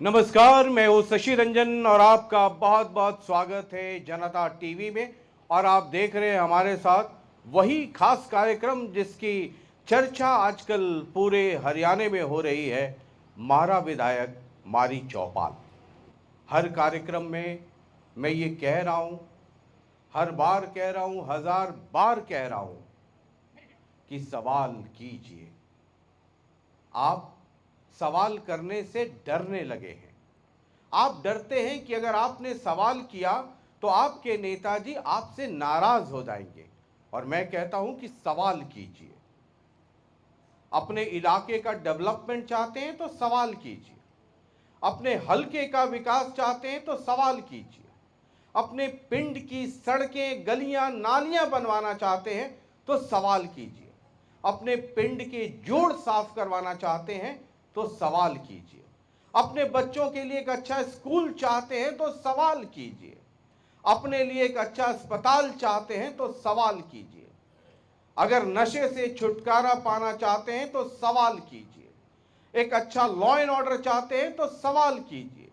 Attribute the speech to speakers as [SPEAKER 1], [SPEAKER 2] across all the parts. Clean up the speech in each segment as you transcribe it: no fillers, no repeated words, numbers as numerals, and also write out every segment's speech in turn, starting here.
[SPEAKER 1] नमस्कार, मैं हूं शशि रंजन और आपका बहुत बहुत स्वागत है जनता टीवी में। और आप देख रहे हैं हमारे साथ वही खास कार्यक्रम जिसकी चर्चा आजकल पूरे हरियाणा में हो रही है, मारा विधायक मारी चौपाल। हर कार्यक्रम में मैं ये कह रहा हूं, हर बार कह रहा हूं, हजार बार कह रहा हूं कि सवाल कीजिए। आप सवाल करने से डरने लगे हैं। आप डरते हैं कि अगर आपने सवाल किया तो आपके नेताजी आपसे नाराज हो जाएंगे। और मैं कहता हूं कि सवाल कीजिए। अपने इलाके का डेवलपमेंट चाहते हैं तो सवाल कीजिए। अपने हलके का विकास चाहते हैं तो सवाल कीजिए। अपने पिंड की सड़कें, गलियां, नालियां बनवाना चाहते हैं तो सवाल कीजिए। अपने पिंड के जोड़ साफ करवाना चाहते हैं तो सवाल कीजिए। अपने बच्चों के लिए एक अच्छा स्कूल चाहते हैं तो सवाल कीजिए। अपने लिए एक अच्छा अस्पताल चाहते हैं तो सवाल कीजिए। अगर नशे से छुटकारा पाना चाहते हैं तो सवाल कीजिए। एक अच्छा लॉ एंड ऑर्डर चाहते हैं तो सवाल कीजिए।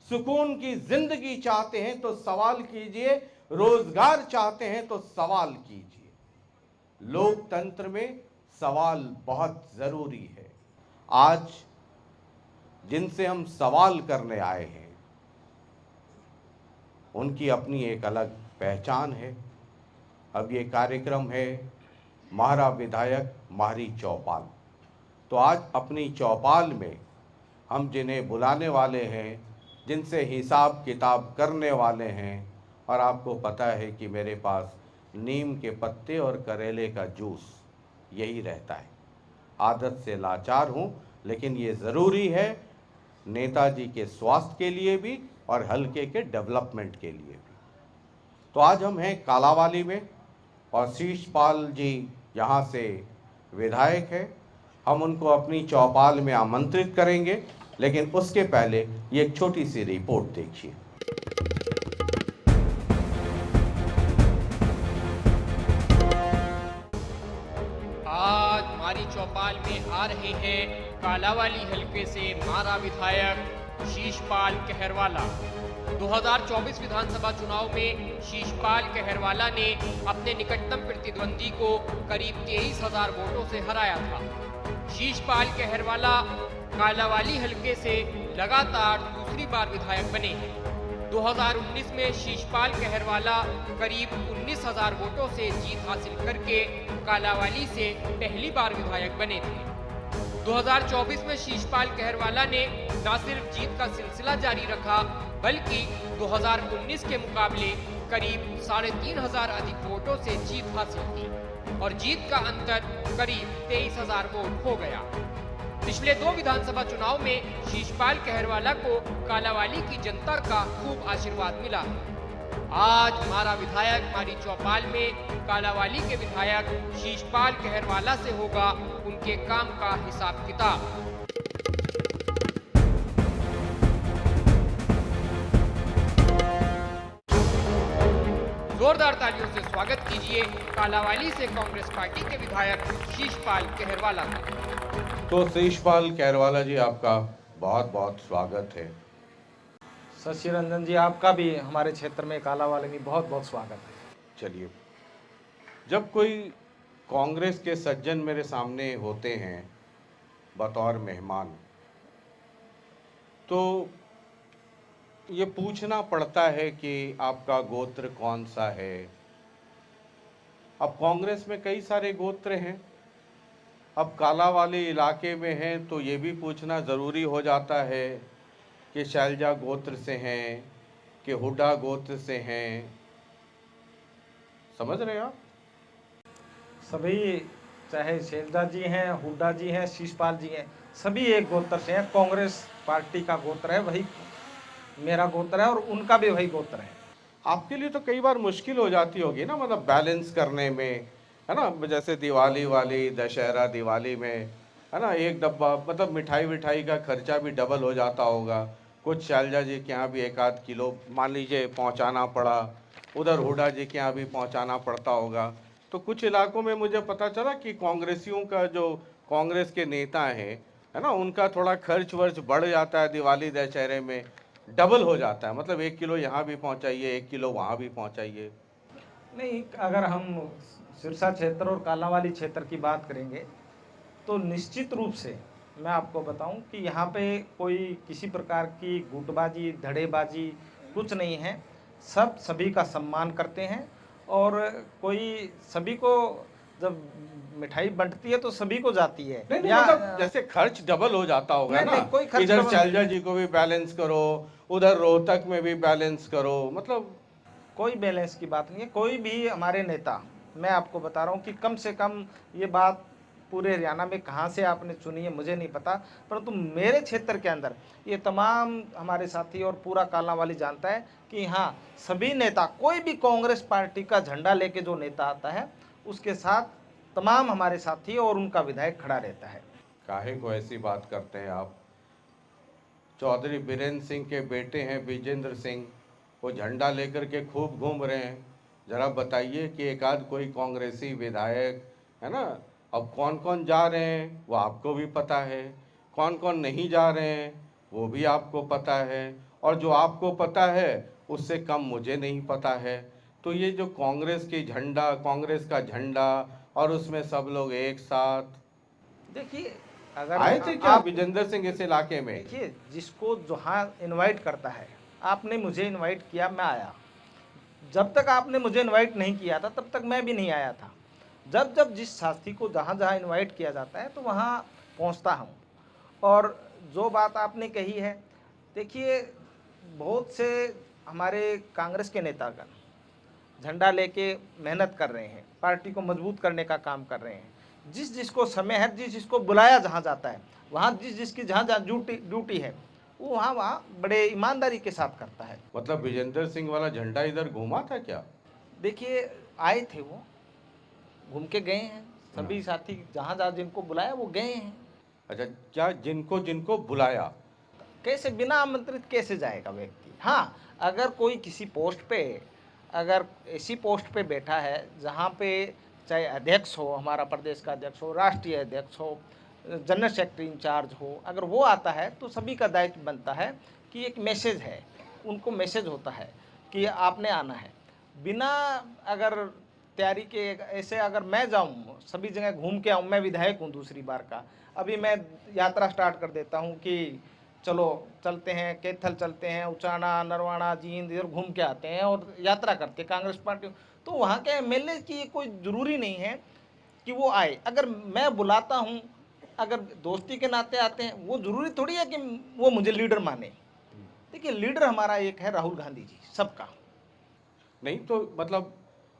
[SPEAKER 1] सुकून की जिंदगी चाहते हैं तो सवाल कीजिए। रोजगार चाहते हैं तो सवाल कीजिए। लोकतंत्र में सवाल बहुत जरूरी है। आज जिनसे हम सवाल करने आए हैं उनकी अपनी एक अलग पहचान है। अब ये कार्यक्रम है मारा विधायक मारी चौपाल। तो आज अपनी चौपाल में हम जिन्हें बुलाने वाले हैं, जिनसे हिसाब किताब करने वाले हैं, और आपको पता है कि मेरे पास नीम के पत्ते और करेले का जूस यही रहता है। आदत से लाचार हूँ, लेकिन ये ज़रूरी है नेताजी के स्वास्थ्य के लिए भी और हल्के के डेवलपमेंट के लिए भी। तो आज हम हैं कालावाली में और शीशपाल जी यहाँ से विधायक है। हम उनको अपनी चौपाल में आमंत्रित करेंगे, लेकिन उसके पहले ये एक छोटी सी रिपोर्ट देखिए।
[SPEAKER 2] आज हमारी चौपाल में आ रहे हैं कालावाली हलके से मारा विधायक शीशपाल कहरवाला। 2024 विधानसभा चुनाव में शीशपाल कहरवाला ने अपने निकटतम प्रतिद्वंदी को करीब 23,000 वोटों से हराया था। शीशपाल कहरवाला कालावाली हलके से लगातार दूसरी बार विधायक बने हैं। 2019 में शीशपाल कहरवाला करीब 19,000 वोटों से जीत हासिल करके कालावाली से पहली बार विधायक बने थे। 2024 में शीशपाल कहरवाला ने न सिर्फ जीत का सिलसिला जारी रखा, बल्कि 2019 के मुकाबले करीब 3,500 अधिक वोटों से जीत हासिल की और जीत का अंतर करीब 23,000 वोट हो गया। पिछले 2 विधानसभा चुनाव में शीशपाल कहरवाला को कालावाली की जनता का खूब आशीर्वाद मिला। आज हमारा विधायक हमारी चौपाल में कालावाली के विधायक शीशपाल कहरवाला से होगा उनके काम का हिसाब किताब। जोरदार तालियों से स्वागत कीजिए कालावाली से कांग्रेस पार्टी के विधायक शीशपाल कहरवाला का।
[SPEAKER 1] तो शीशपाल कहरवाला जी, आपका बहुत बहुत स्वागत है।
[SPEAKER 3] शशि रंजन जी, आपका भी हमारे क्षेत्र में कालावाली में बहुत बहुत स्वागत है।
[SPEAKER 1] चलिए, जब कोई कांग्रेस के सज्जन मेरे सामने होते हैं बतौर मेहमान, तो ये पूछना पड़ता है कि आपका गोत्र कौन सा है। अब कांग्रेस में कई सारे गोत्र हैं। अब कालावाली इलाके में हैं तो ये भी पूछना ज़रूरी हो जाता है कि शैलजा गोत्र से हैं कि हुड्डा गोत्र से हैं। समझ रहे हैं आप?
[SPEAKER 3] सभी, चाहे शैलजा जी हैं, हुड्डा जी हैं, शीशपाल जी हैं, सभी एक गोत्र से हैं। कांग्रेस पार्टी का गोत्र है, वही मेरा गोत्र है और उनका भी वही गोत्र है।
[SPEAKER 1] आपके लिए तो कई बार मुश्किल हो जाती होगी ना, मतलब बैलेंस करने में, है ना। जैसे दिवाली वाली, दशहरा दिवाली में, है ना, एक डब्बा मतलब मिठाई विठाई का खर्चा भी डबल हो जाता होगा। कुछ शैलजा जी के यहाँ भी 1 आध किलो मान लीजिए पहुँचाना पड़ा, उधर हुड्डा जी के यहाँ भी पहुँचाना पड़ता होगा। तो कुछ इलाकों में मुझे पता चला कि कांग्रेसियों का जो कांग्रेस के नेता हैं है ना, उनका थोड़ा खर्च वर्च बढ़ जाता है, दिवाली दशहरे में डबल हो जाता है, मतलब 1 किलो यहाँ भी पहुँचाइए, 1 किलो वहाँ भी पहुँचाइए।
[SPEAKER 3] नहीं, अगर हम सिरसा क्षेत्र और कालांवाली क्षेत्र की बात करेंगे तो निश्चित रूप से मैं आपको बताऊं कि यहाँ पे कोई किसी प्रकार की गुटबाजी धड़ेबाजी कुछ नहीं है। सब सभी का सम्मान करते हैं और कोई सभी को जब मिठाई बंटती है तो सभी को जाती है
[SPEAKER 1] नहीं नहीं,
[SPEAKER 3] या
[SPEAKER 1] मतलब जैसे खर्च डबल हो जाता होगा
[SPEAKER 3] नहीं
[SPEAKER 1] ना,
[SPEAKER 3] नहीं कोई खर्च
[SPEAKER 1] इधर
[SPEAKER 3] डबल
[SPEAKER 1] शैलजा जी को भी बैलेंस करो, उधर रोहतक में भी बैलेंस करो, मतलब
[SPEAKER 3] कोई बैलेंस की बात नहीं है। कोई भी हमारे नेता, मैं आपको बता रहा हूँ कि कम से कम ये बात पूरे हरियाणा में कहाँ से आपने सुनी है मुझे नहीं पता, परंतु मेरे क्षेत्र के अंदर ये तमाम हमारे साथी और पूरा कालांवाली जानता है कि हाँ, सभी नेता, कोई भी कांग्रेस पार्टी का झंडा लेके जो नेता आता है उसके साथ तमाम हमारे साथी और उनका विधायक खड़ा रहता है।
[SPEAKER 1] काहे को ऐसी बात करते हैं आप। चौधरी बीरेंद्र सिंह के बेटे हैं विजेंद्र सिंह, वो झंडा लेकर के खूब घूम रहे हैं। जरा बताइए कि एक आध कोई कांग्रेसी विधायक, है ना, अब कौन कौन जा रहे हैं वो आपको भी पता है, कौन कौन नहीं जा रहे हैं वो भी आपको पता है, और जो आपको पता है उससे कम मुझे नहीं पता है। तो ये जो कांग्रेस की झंडा, कांग्रेस का झंडा, और उसमें सब लोग एक साथ
[SPEAKER 3] देखिए, अगर
[SPEAKER 1] आए थे क्या
[SPEAKER 3] आप
[SPEAKER 1] विजेंद्र सिंह इस इलाके में?
[SPEAKER 3] देखिए, जिसको जहाँ इनवाइट करता है, आपने मुझे इनवाइट किया, मैं आया। जब तक आपने मुझे इनवाइट नहीं किया था तब तक मैं भी नहीं आया था। जब जब जिस साथी को जहाँ जहाँ इनवाइट किया जाता है तो वहाँ पहुँचता हूँ। और जो बात आपने कही है, देखिए, बहुत से हमारे कांग्रेस के नेतागण झंडा लेके मेहनत कर रहे हैं, पार्टी को मजबूत करने का काम कर रहे हैं। जिस जिसको समय है, जिस जिसको बुलाया जहाँ जाता है, वहाँ जिस जिसकी जहाँ जहाँ ड्यूटी ड्यूटी है, वो वहाँ वहाँ बड़े ईमानदारी के साथ करता है।
[SPEAKER 1] मतलब विजेंद्र सिंह वाला झंडा इधर घूमा था क्या?
[SPEAKER 3] देखिए, आए थे वो, घूम के गए हैं,
[SPEAKER 1] हाँ।
[SPEAKER 3] सभी साथी जहाँ जहाँ जिनको बुलाया वो गए हैं।
[SPEAKER 1] अच्छा, क्या जिनको जिनको बुलाया?
[SPEAKER 3] कैसे बिना आमंत्रित कैसे जाएगा व्यक्ति? हाँ, अगर कोई किसी पोस्ट पे, अगर ऐसी पोस्ट पे बैठा है जहाँ पे चाहे अध्यक्ष हो, हमारा प्रदेश का अध्यक्ष हो, राष्ट्रीय अध्यक्ष हो, जनरल सेक्रेटरी इंचार्ज हो, अगर वो आता है तो सभी का दायित्व बनता है कि एक मैसेज है, उनको मैसेज होता है कि आपने आना है। बिना अगर तैयारी के ऐसे अगर मैं जाऊँ सभी जगह घूम के आऊँ, मैं विधायक हूँ दूसरी बार का, अभी मैं यात्रा स्टार्ट कर देता हूँ कि चलो चलते हैं, कैथल चलते हैं, उचाना, नरवाना, जींद, इधर घूम के आते हैं और यात्रा करते हैं कांग्रेस पार्टी, तो वहाँ के एमएलए की कोई ज़रूरी नहीं है कि वो आए। अगर मैं बुलाता हूँ, अगर दोस्ती के नाते आते हैं, वो ज़रूरी थोड़ी है कि वो मुझे लीडर माने। देखिए, लीडर हमारा एक है राहुल गांधी जी, सबका।
[SPEAKER 1] नहीं तो मतलब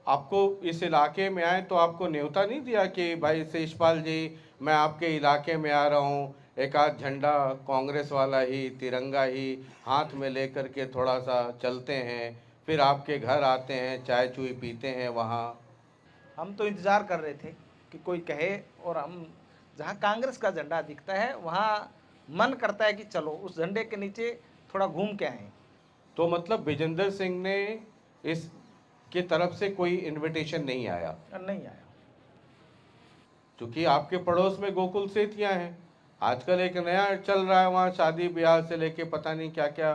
[SPEAKER 1] आपको इस इलाके में आए तो आपको न्योता नहीं दिया कि भाई शेषपाल जी, मैं आपके इलाके में आ रहा हूँ, एक आध झंडा कांग्रेस वाला ही, तिरंगा ही हाथ में लेकर के थोड़ा सा चलते हैं, फिर आपके घर आते हैं, चाय चुई पीते हैं वहाँ?
[SPEAKER 3] हम तो इंतज़ार कर रहे थे कि कोई कहे, और हम जहाँ कांग्रेस का झंडा दिखता है वहाँ मन करता है कि चलो उस झंडे के नीचे थोड़ा घूम के आएँ।
[SPEAKER 1] तो मतलब विजेंद्र सिंह ने इस की तरफ से कोई इनविटेशन नहीं आया?
[SPEAKER 3] नहीं आया।
[SPEAKER 1] क्योंकि आपके पड़ोस में गोकुल सेतियाँ हैं, आजकल एक नया चल रहा है वहाँ, शादी ब्याह से लेके पता नहीं क्या क्या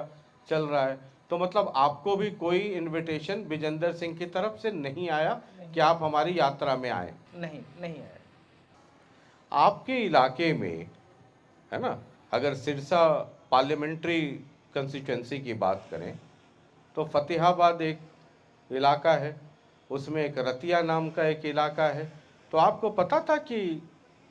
[SPEAKER 1] चल रहा है। तो मतलब आपको भी कोई इनविटेशन विजेंद्र सिंह की तरफ से नहीं आया कि आप हमारी यात्रा में आए?
[SPEAKER 3] नहीं, नहीं आया।
[SPEAKER 1] आपके इलाके में, है ना, अगर सिरसा पार्लियामेंट्री कंस्टिट्यूंसी की बात करें तो फतेहाबाद एक इलाका है, उसमें एक रतिया नाम का एक इलाका है। तो आपको पता था कि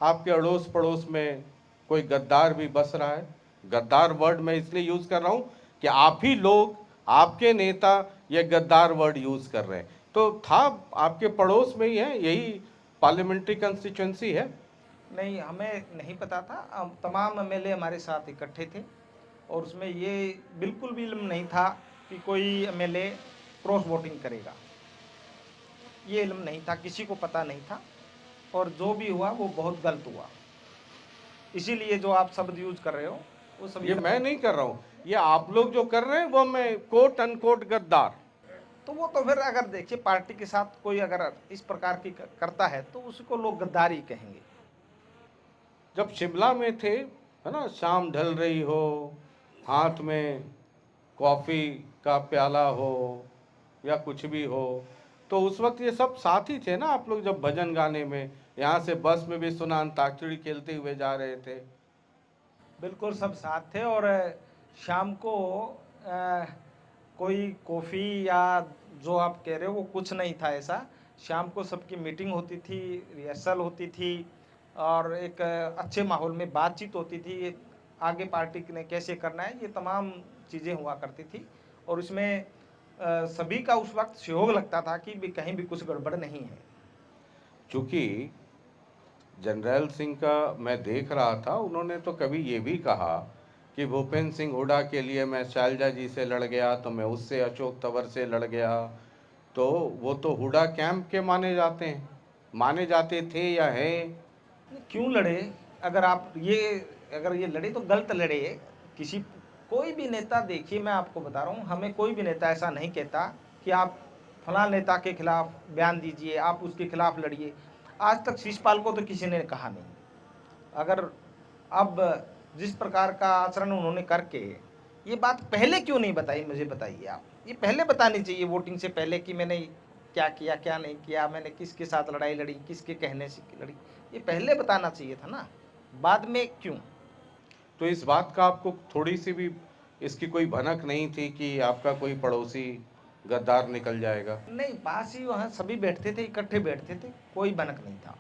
[SPEAKER 1] आपके अड़ोस पड़ोस में कोई गद्दार भी बस रहा है? गद्दार वर्ड मैं इसलिए यूज़ कर रहा हूँ कि आप ही लोग, आपके नेता ये गद्दार वर्ड यूज़ कर रहे हैं। तो था आपके पड़ोस में ही है, यही पार्लियामेंट्री कंस्टिट्यूंसी है?
[SPEAKER 3] नहीं, हमें नहीं पता था। तमाम एमएलए हमारे साथ इकट्ठे थे और उसमें ये बिल्कुल भी इल्म नहीं था कि कोई एमएलए क्रॉस वोटिंग करेगा। ये इल्म नहीं था, किसी को पता नहीं था, और जो भी हुआ वो बहुत गलत हुआ। इसीलिए जो आप शब्द यूज कर रहे हो वो सब
[SPEAKER 1] ये मैं नहीं कर रहा हूँ, ये आप लोग जो कर रहे हैं वो मैं कोट अनकोट गद्दार।
[SPEAKER 3] तो वो तो फिर अगर देखिए पार्टी के साथ कोई अगर इस प्रकार की करता है तो उसको लोग गद्दारी कहेंगे।
[SPEAKER 1] जब शिमला में थे है ना, शाम ढल रही हो, हाथ में कॉफ़ी का प्याला हो या कुछ भी हो, तो उस वक्त ये सब साथ ही थे ना आप लोग जब भजन गाने में, यहाँ से बस में भी सुना अंताक्षरी खेलते हुए जा रहे थे।
[SPEAKER 3] बिल्कुल सब साथ थे। और शाम को अ, कोई कॉफ़ी या जो आप कह रहे हो वो कुछ नहीं था ऐसा। शाम को सबकी मीटिंग होती थी, रिहर्सल होती थी और एक अच्छे माहौल में बातचीत होती थी। आगे पार्टी ने कैसे करना है, ये तमाम चीज़ें हुआ करती थी। और इसमें सभी का उस वक्त सहयोग लगता था कि भी कहीं भी कुछ गड़बड़ नहीं है।
[SPEAKER 1] चूँकि जनरल सिंह का मैं देख रहा था, उन्होंने तो कभी ये भी कहा कि भूपेंद्र सिंह हुड्डा के लिए मैं शैलजा जी से लड़ गया, तो मैं उससे अशोक तंवर से लड़ गया। तो वो तो हुड्डा कैंप के माने जाते हैं, माने जाते थे या हैं।
[SPEAKER 3] क्यों लड़े? अगर आप ये अगर ये लड़े तो गलत लड़े। किसी कोई भी नेता, देखिए मैं आपको बता रहा हूँ, हमें कोई भी नेता ऐसा नहीं कहता कि आप फलां नेता के खिलाफ बयान दीजिए, आप उसके खिलाफ लड़िए। आज तक शिषपाल को तो किसी ने कहा नहीं। अगर अब जिस प्रकार का आचरण उन्होंने करके, ये बात पहले क्यों नहीं बताई, मुझे बताइए आप। ये पहले बतानी चाहिए वोटिंग से पहले कि मैंने क्या किया क्या नहीं किया, मैंने किसके साथ लड़ाई लड़ी, किसके कहने से लड़ी। ये पहले बताना चाहिए था ना, बाद में क्यों?
[SPEAKER 1] तो इस बात का आपको थोड़ी सी भी इसकी कोई भनक नहीं थी कि आपका कोई पड़ोसी गद्दार निकल जाएगा?
[SPEAKER 3] नहीं, पास ही वहाँ सभी बैठते थे, इकट्ठे बैठते थे, कोई भनक नहीं था,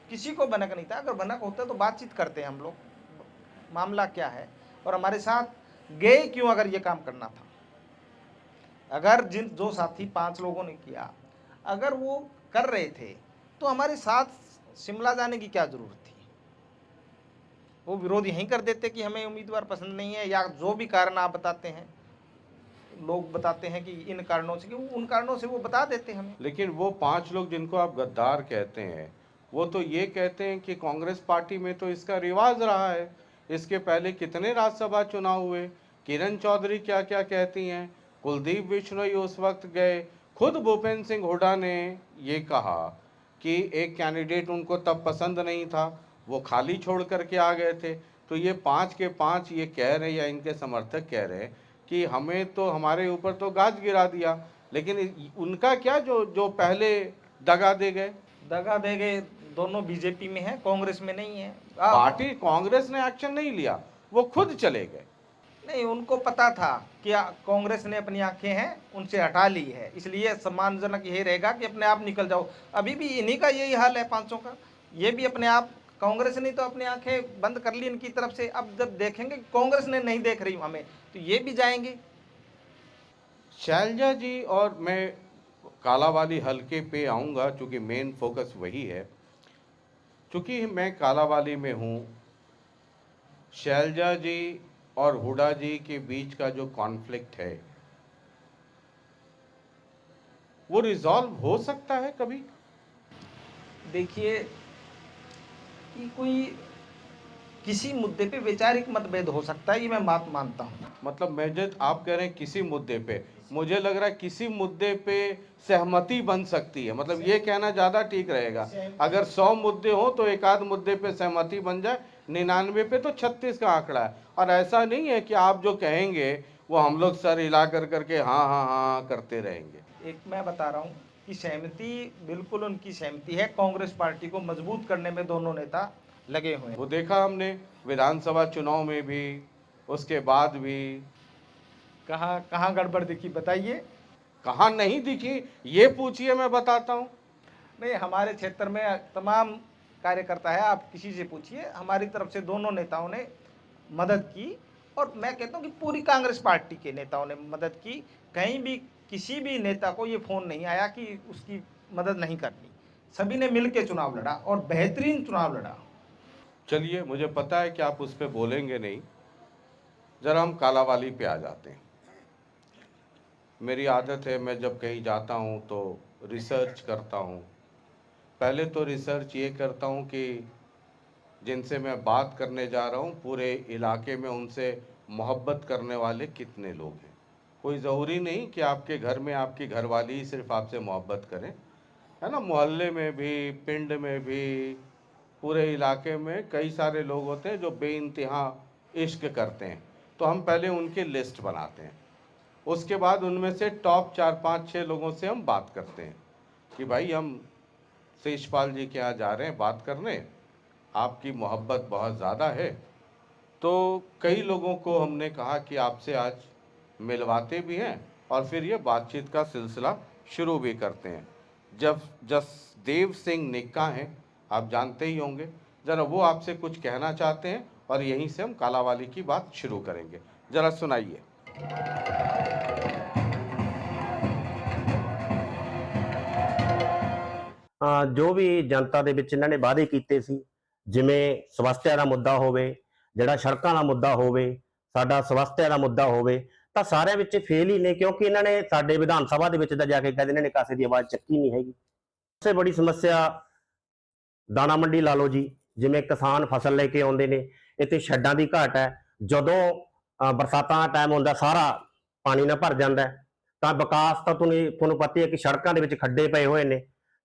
[SPEAKER 3] किसी को भनक नहीं था। अगर भनक होता तो बातचीत करते हम लोग, मामला क्या है और हमारे साथ गए क्यों अगर ये काम करना था। अगर जिन जो साथी 5 लोगों ने किया, अगर वो कर रहे थे तो हमारे साथ शिमला जाने की क्या जरूरत थी? वो विरोध यहीं कर देते कि हमें उम्मीदवार पसंद नहीं है, या जो भी कारण आप बताते हैं, लोग बताते हैं कि इन कारणों से, कि उन कारणों से वो बता देते हमें।
[SPEAKER 1] लेकिन वो 5 लोग जिनको आप गद्दार कहते हैं, वो तो ये कहते हैं कि कांग्रेस पार्टी में तो इसका रिवाज रहा है। इसके पहले कितने राज्यसभा चुनाव हुए, किरण चौधरी क्या क्या कहती हैं, कुलदीप बिश्नोई उस वक्त गए, खुद भूपेंद्र सिंह हुड्डा ने ये कहा कि एक कैंडिडेट उनको तब पसंद नहीं था, वो खाली छोड़ करके आ गए थे। तो ये 5 के 5 ये कह रहे, या इनके समर्थक कह रहे कि हमें तो, हमारे ऊपर तो गाज गिरा दिया। लेकिन उनका क्या जो जो पहले दगा दे गए?
[SPEAKER 3] दगा दे गए। दोनों बीजेपी में है, कांग्रेस में नहीं है।
[SPEAKER 1] पार्टी कांग्रेस ने एक्शन नहीं लिया, वो खुद चले गए।
[SPEAKER 3] नहीं, उनको पता था कि कांग्रेस ने अपनी आंखें हैं उनसे हटा ली है, इसलिए सम्मानजनक यही रहेगा कि अपने आप निकल जाओ। अभी भी इन्हीं का यही हाल है, 500 का। ये भी अपने आप, कांग्रेस ने तो अपनी आंखें बंद कर ली इनकी तरफ से। अब जब देखेंगे कि कांग्रेस ने नहीं देख रही हमें, तो ये भी जाएंगे।
[SPEAKER 1] शैलजा जी, और मैं कालावाली हल्के पे आऊँगा क्योंकि मेन फोकस वही है। क्योंकि मैं कालावाली में हूँ, शैलजा जी और हुड्डा जी के बीच का जो कॉन्फ्लिक्ट है वो रिजॉल्व हो सकता है कभी?
[SPEAKER 3] देखिए कि कोई किसी मुद्दे पे वैचारिक मतभेद हो सकता है, ये मैं बात मानता हूँ।
[SPEAKER 1] मतलब मैं जब आप कह रहे हैं किसी मुद्दे पे, मुझे लग रहा है किसी मुद्दे पे सहमति बन सकती है, मतलब ये कहना ज़्यादा ठीक रहेगा। अगर 100 मुद्दे हो तो एक आध मुद्दे पे सहमति बन जाए, 99 पे तो 36 का आंकड़ा है। और ऐसा नहीं है कि आप जो कहेंगे वो हम लोग सर हिला कर करके हाँ हाँ हाँ करते रहेंगे।
[SPEAKER 3] एक मैं बता रहा हूँ कि सहमति, बिल्कुल उनकी सहमति है। कांग्रेस पार्टी को मजबूत करने में दोनों नेता लगे हुए हैं।
[SPEAKER 1] वो देखा हमने विधानसभा चुनाव में भी, उसके बाद भी।
[SPEAKER 3] कहाँ कहाँ गड़बड़ दिखी बताइए?
[SPEAKER 1] कहाँ नहीं दिखी ये पूछिए, मैं बताता हूँ।
[SPEAKER 3] नहीं, हमारे क्षेत्र में तमाम कार्यकर्ता है, आप किसी से पूछिए, हमारी तरफ से दोनों नेताओं ने मदद की। और मैं कहता हूँ कि पूरी कांग्रेस पार्टी के नेताओं ने मदद की। कहीं भी किसी भी नेता को ये फोन नहीं आया कि उसकी मदद नहीं करनी। सभी ने मिलकर चुनाव लड़ा और बेहतरीन चुनाव लड़ा।
[SPEAKER 1] चलिए, मुझे पता है कि आप उस पर बोलेंगे नहीं, जरा हम कालावाली पे आ जाते हैं। मेरी आदत है, मैं जब कहीं जाता हूँ तो रिसर्च करता हूँ। पहले तो रिसर्च ये करता हूँ कि जिनसे मैं बात करने जा रहा हूँ पूरे इलाके में उनसे मोहब्बत करने वाले कितने लोग हैं। कोई ज़रूरी नहीं कि आपके घर में आपकी घरवाली ही सिर्फ आपसे मोहब्बत करें, है ना, मोहल्ले में भी, पिंड में भी, पूरे इलाके में कई सारे लोग होते हैं जो बेइंतहा इश्क करते हैं, तो हम पहले उनकी लिस्ट बनाते हैं। उसके बाद उनमें से टॉप 4-5-6 लोगों से हम बात करते हैं कि भाई हम शिषपाल जी के यहाँ जा रहे हैं बात करने, आपकी मोहब्बत बहुत ज़्यादा है। तो कई लोगों को हमने कहा कि आपसे आज मिलवाते भी हैं और फिर ये बातचीत का सिलसिला शुरू भी करते हैं। जब जसदेव सिंह निक्का हैं, आप जानते ही होंगे, ज़रा वो आपसे कुछ कहना चाहते हैं और यहीं से हम कालावाली की बात शुरू करेंगे। ज़रा सुनाइए।
[SPEAKER 4] ਜੋ ਵੀ ਜਨਤਾ ਦੇ ਵਿੱਚ ਇਹਨਾਂ ਨੇ ਵਾਅਦੇ ਕੀਤੇ ਸੀ, ਜਿਵੇਂ ਸਵਸਥਿਆ ਦਾ ਮੁੱਦਾ ਹੋਵੇ, ਜਿਹੜਾ ਸੜਕਾਂ ਦਾ ਮੁੱਦਾ ਹੋਵੇ, ਸਾਡਾ ਸਵਸਥਿਆ ਦਾ ਮੁੱਦਾ ਹੋਵੇ, ਤਾਂ ਸਾਰਿਆਂ ਵਿੱਚ ਫੇਲ ਹੀ ਨੇ, ਕਿਉਂਕਿ ਇਹਨਾਂ ਨੇ ਸਾਡੇ ਵਿਧਾਨ ਸਭਾ ਦੇ ਵਿੱਚ ਤਾਂ ਜਾ ਕੇ ਕਹਿੰਦੇ ਇਹਨਾਂ ਨੇ ਕਾਸੇ ਦੀ ਆਵਾਜ਼ ਚੱਕੀ ਨਹੀਂ ਹੈਗੀ। ਸਭ ਤੋਂ ਬੜੀ ਸਮੱਸਿਆ ਦਾਣਾ ਮੰਡੀ ਲਾ ਲਓ ਜੀ, ਜਿਵੇਂ ਕਿਸਾਨ ਫਸਲ ਲੈ ਕੇ ਆਉਂਦੇ ਨੇ, ਇੱਥੇ ਸ਼ੈੱਡਾਂ ਦੀ ਘਾਟ ਹੈ। ਜਦੋਂ ਬਰਸਾਤਾਂ ਦਾ ਟਾਈਮ ਹੁੰਦਾ ਸਾਰਾ ਪਾਣੀ ਨਾਲ ਭਰ ਜਾਂਦਾ ਹੈ, ਤਾਂ ਵਿਕਾਸ ਤਾਂ ਤੁਹਾਨੂੰ ਪਤਾ ਹੀ ਹੈ ਕਿ ਸੜਕਾਂ ਦੇ ਵਿੱਚ ਖੱਡੇ ਪਏ ਹੋਏ ਨੇ,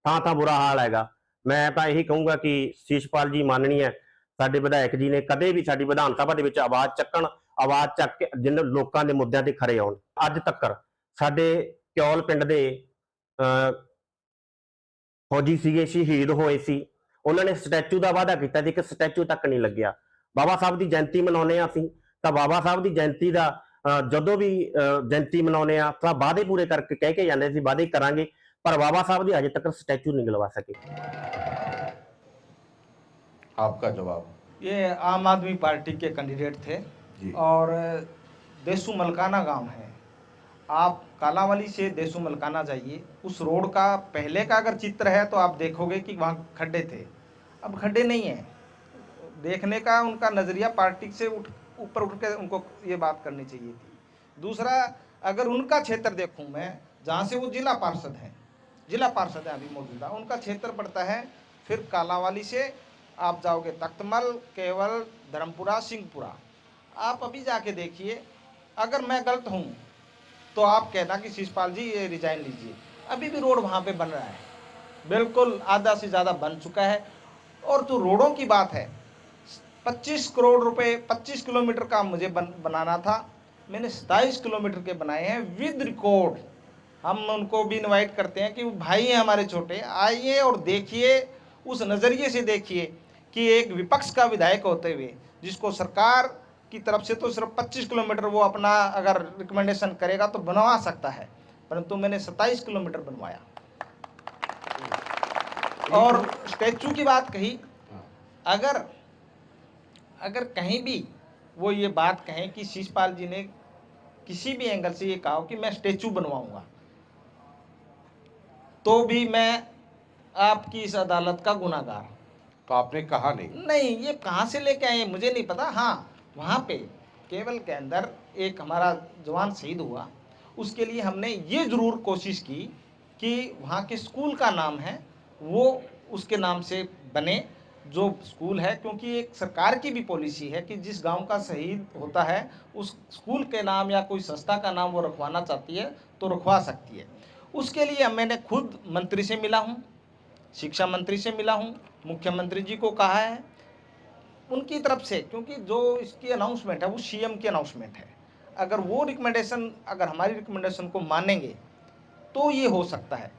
[SPEAKER 4] ਥਾਂ ਬੁਰਾ ਹਾਲ ਹੈਗਾ। ਮੈਂ ਤਾਂ ਇਹੀ ਕਹੂੰਗਾ ਕਿ ਸ਼ੀਸ਼ਪਾਲ ਜੀ ਮਾਨਣੀ ਹੈ ਸਾਡੇ ਵਿਧਾਇਕ ਜੀ ਨੇ ਕਦੇ ਵੀ ਸਾਡੀ ਵਿਧਾਨ ਸਭਾ ਦੇ ਵਿੱਚ ਆਵਾਜ਼ ਚੱਕ ਕੇ ਜਿਨ੍ਹਾਂ ਲੋਕਾਂ ਦੇ ਮੁੱਦਿਆਂ ਤੇ ਖਰੇ ਆਉਣ। ਅੱਜ ਤੱਕ ਸਾਡੇ ਕਿਉਲ ਪਿੰਡ ਦੇ ਫੌਜੀ ਸੀਗੇ, ਸ਼ਹੀਦ ਹੋਏ ਸੀ, ਉਹਨਾਂ ਨੇ ਸਟੈਚੂ ਦਾ ਵਾਅਦਾ ਕੀਤਾ ਸੀ, ਇੱਕ ਸਟੈਚੂ ਤੱਕ ਨਹੀਂ ਲੱਗਿਆ। ਬਾਬਾ ਸਾਹਿਬ ਦੀ ਜਯੰਤੀ ਮਨਾਉਂਦੇ ਆ ਅਸੀਂ, ਤਾਂ ਬਾਬਾ ਸਾਹਿਬ ਦੀ ਜਯੰਤੀ ਦਾ ਜਦੋਂ ਵੀ ਜਯੰਤੀ ਮਨਾਉਂਦੇ ਆ ਤਾਂ ਵਾਅਦੇ ਪੂਰੇ ਕਰਕੇ ਕਹਿ ਕੇ ਜਾਂਦੇ ਸੀ ਵਾਅਦੇ ਕਰਾਂਗੇ, पर बाबा साहब की अजे तक स्टैचू नहीं लगवा सके।
[SPEAKER 1] आपका जवाब?
[SPEAKER 3] ये आम आदमी पार्टी के कैंडिडेट थे
[SPEAKER 1] जी।
[SPEAKER 3] और देसू मलकाना गांव है। आप कालावाली से देसू मलकाना जाइए, उस रोड का पहले का अगर चित्र है तो आप देखोगे कि वहाँ खड्डे थे, अब खड्डे नहीं है। देखने का उनका नज़रिया पार्टी से ऊपर उठ के उनको ये बात करनी चाहिए थी। दूसरा, अगर उनका क्षेत्र देखूँ मैं, जहाँ से वो जिला पार्षद है अभी मौजूदा, उनका क्षेत्र पड़ता है फिर कालावाली से आप जाओगे तख्तमल, केवल, धर्मपुरा, सिंहपुरा। आप अभी जाके देखिए, अगर मैं गलत हूँ तो आप कहना कि शिषपाल जी ये रिजाइन लीजिए। अभी भी रोड वहाँ पे बन रहा है, बिल्कुल आधा से ज़्यादा बन चुका है। और जो रोडों की बात है, 25 करोड़ रुपए 25 किलोमीटर का मुझे बनाना था, मैंने 27 किलोमीटर के बनाए हैं विद रिकॉर्ड। हम उनको भी इनवाइट करते हैं कि भाई हैं हमारे छोटे, आइए और देखिए, उस नज़रिए से देखिए कि एक विपक्ष का विधायक होते हुए जिसको सरकार की तरफ से तो सिर्फ 25 किलोमीटर वो अपना अगर रिकमेंडेशन करेगा तो बनवा सकता है, परंतु मैंने 27 किलोमीटर बनवाया। और स्टैचू की बात कही, अगर कहीं भी वो ये बात कहें कि शिषपाल जी ने किसी भी एंगल से ये कहा कि मैं स्टैचू बनवाऊंगा, तो भी मैं आपकी इस अदालत का गुनाहगार।
[SPEAKER 1] तो आपने कहा नहीं?
[SPEAKER 3] ये कहाँ से लेके आए मुझे नहीं पता। हाँ, वहाँ पे केवल के अंदर एक हमारा जवान शहीद हुआ, उसके लिए हमने ये ज़रूर कोशिश की कि वहाँ के स्कूल का नाम है वो उसके नाम से बने, जो स्कूल है, क्योंकि एक सरकार की भी पॉलिसी है कि जिस गांव का शहीद होता है उस स्कूल के नाम या कोई संस्था का नाम वो रखवाना चाहती है तो रखवा सकती है। उसके लिए मैंने खुद मंत्री से मिला हूँ, शिक्षा मंत्री से मिला हूँ, मुख्यमंत्री जी को कहा है उनकी तरफ से, क्योंकि जो इसकी अनाउंसमेंट है वो सीएम की अनाउंसमेंट है। अगर वो रिकमेंडेशन, अगर हमारी रिकमेंडेशन को मानेंगे तो ये हो सकता है।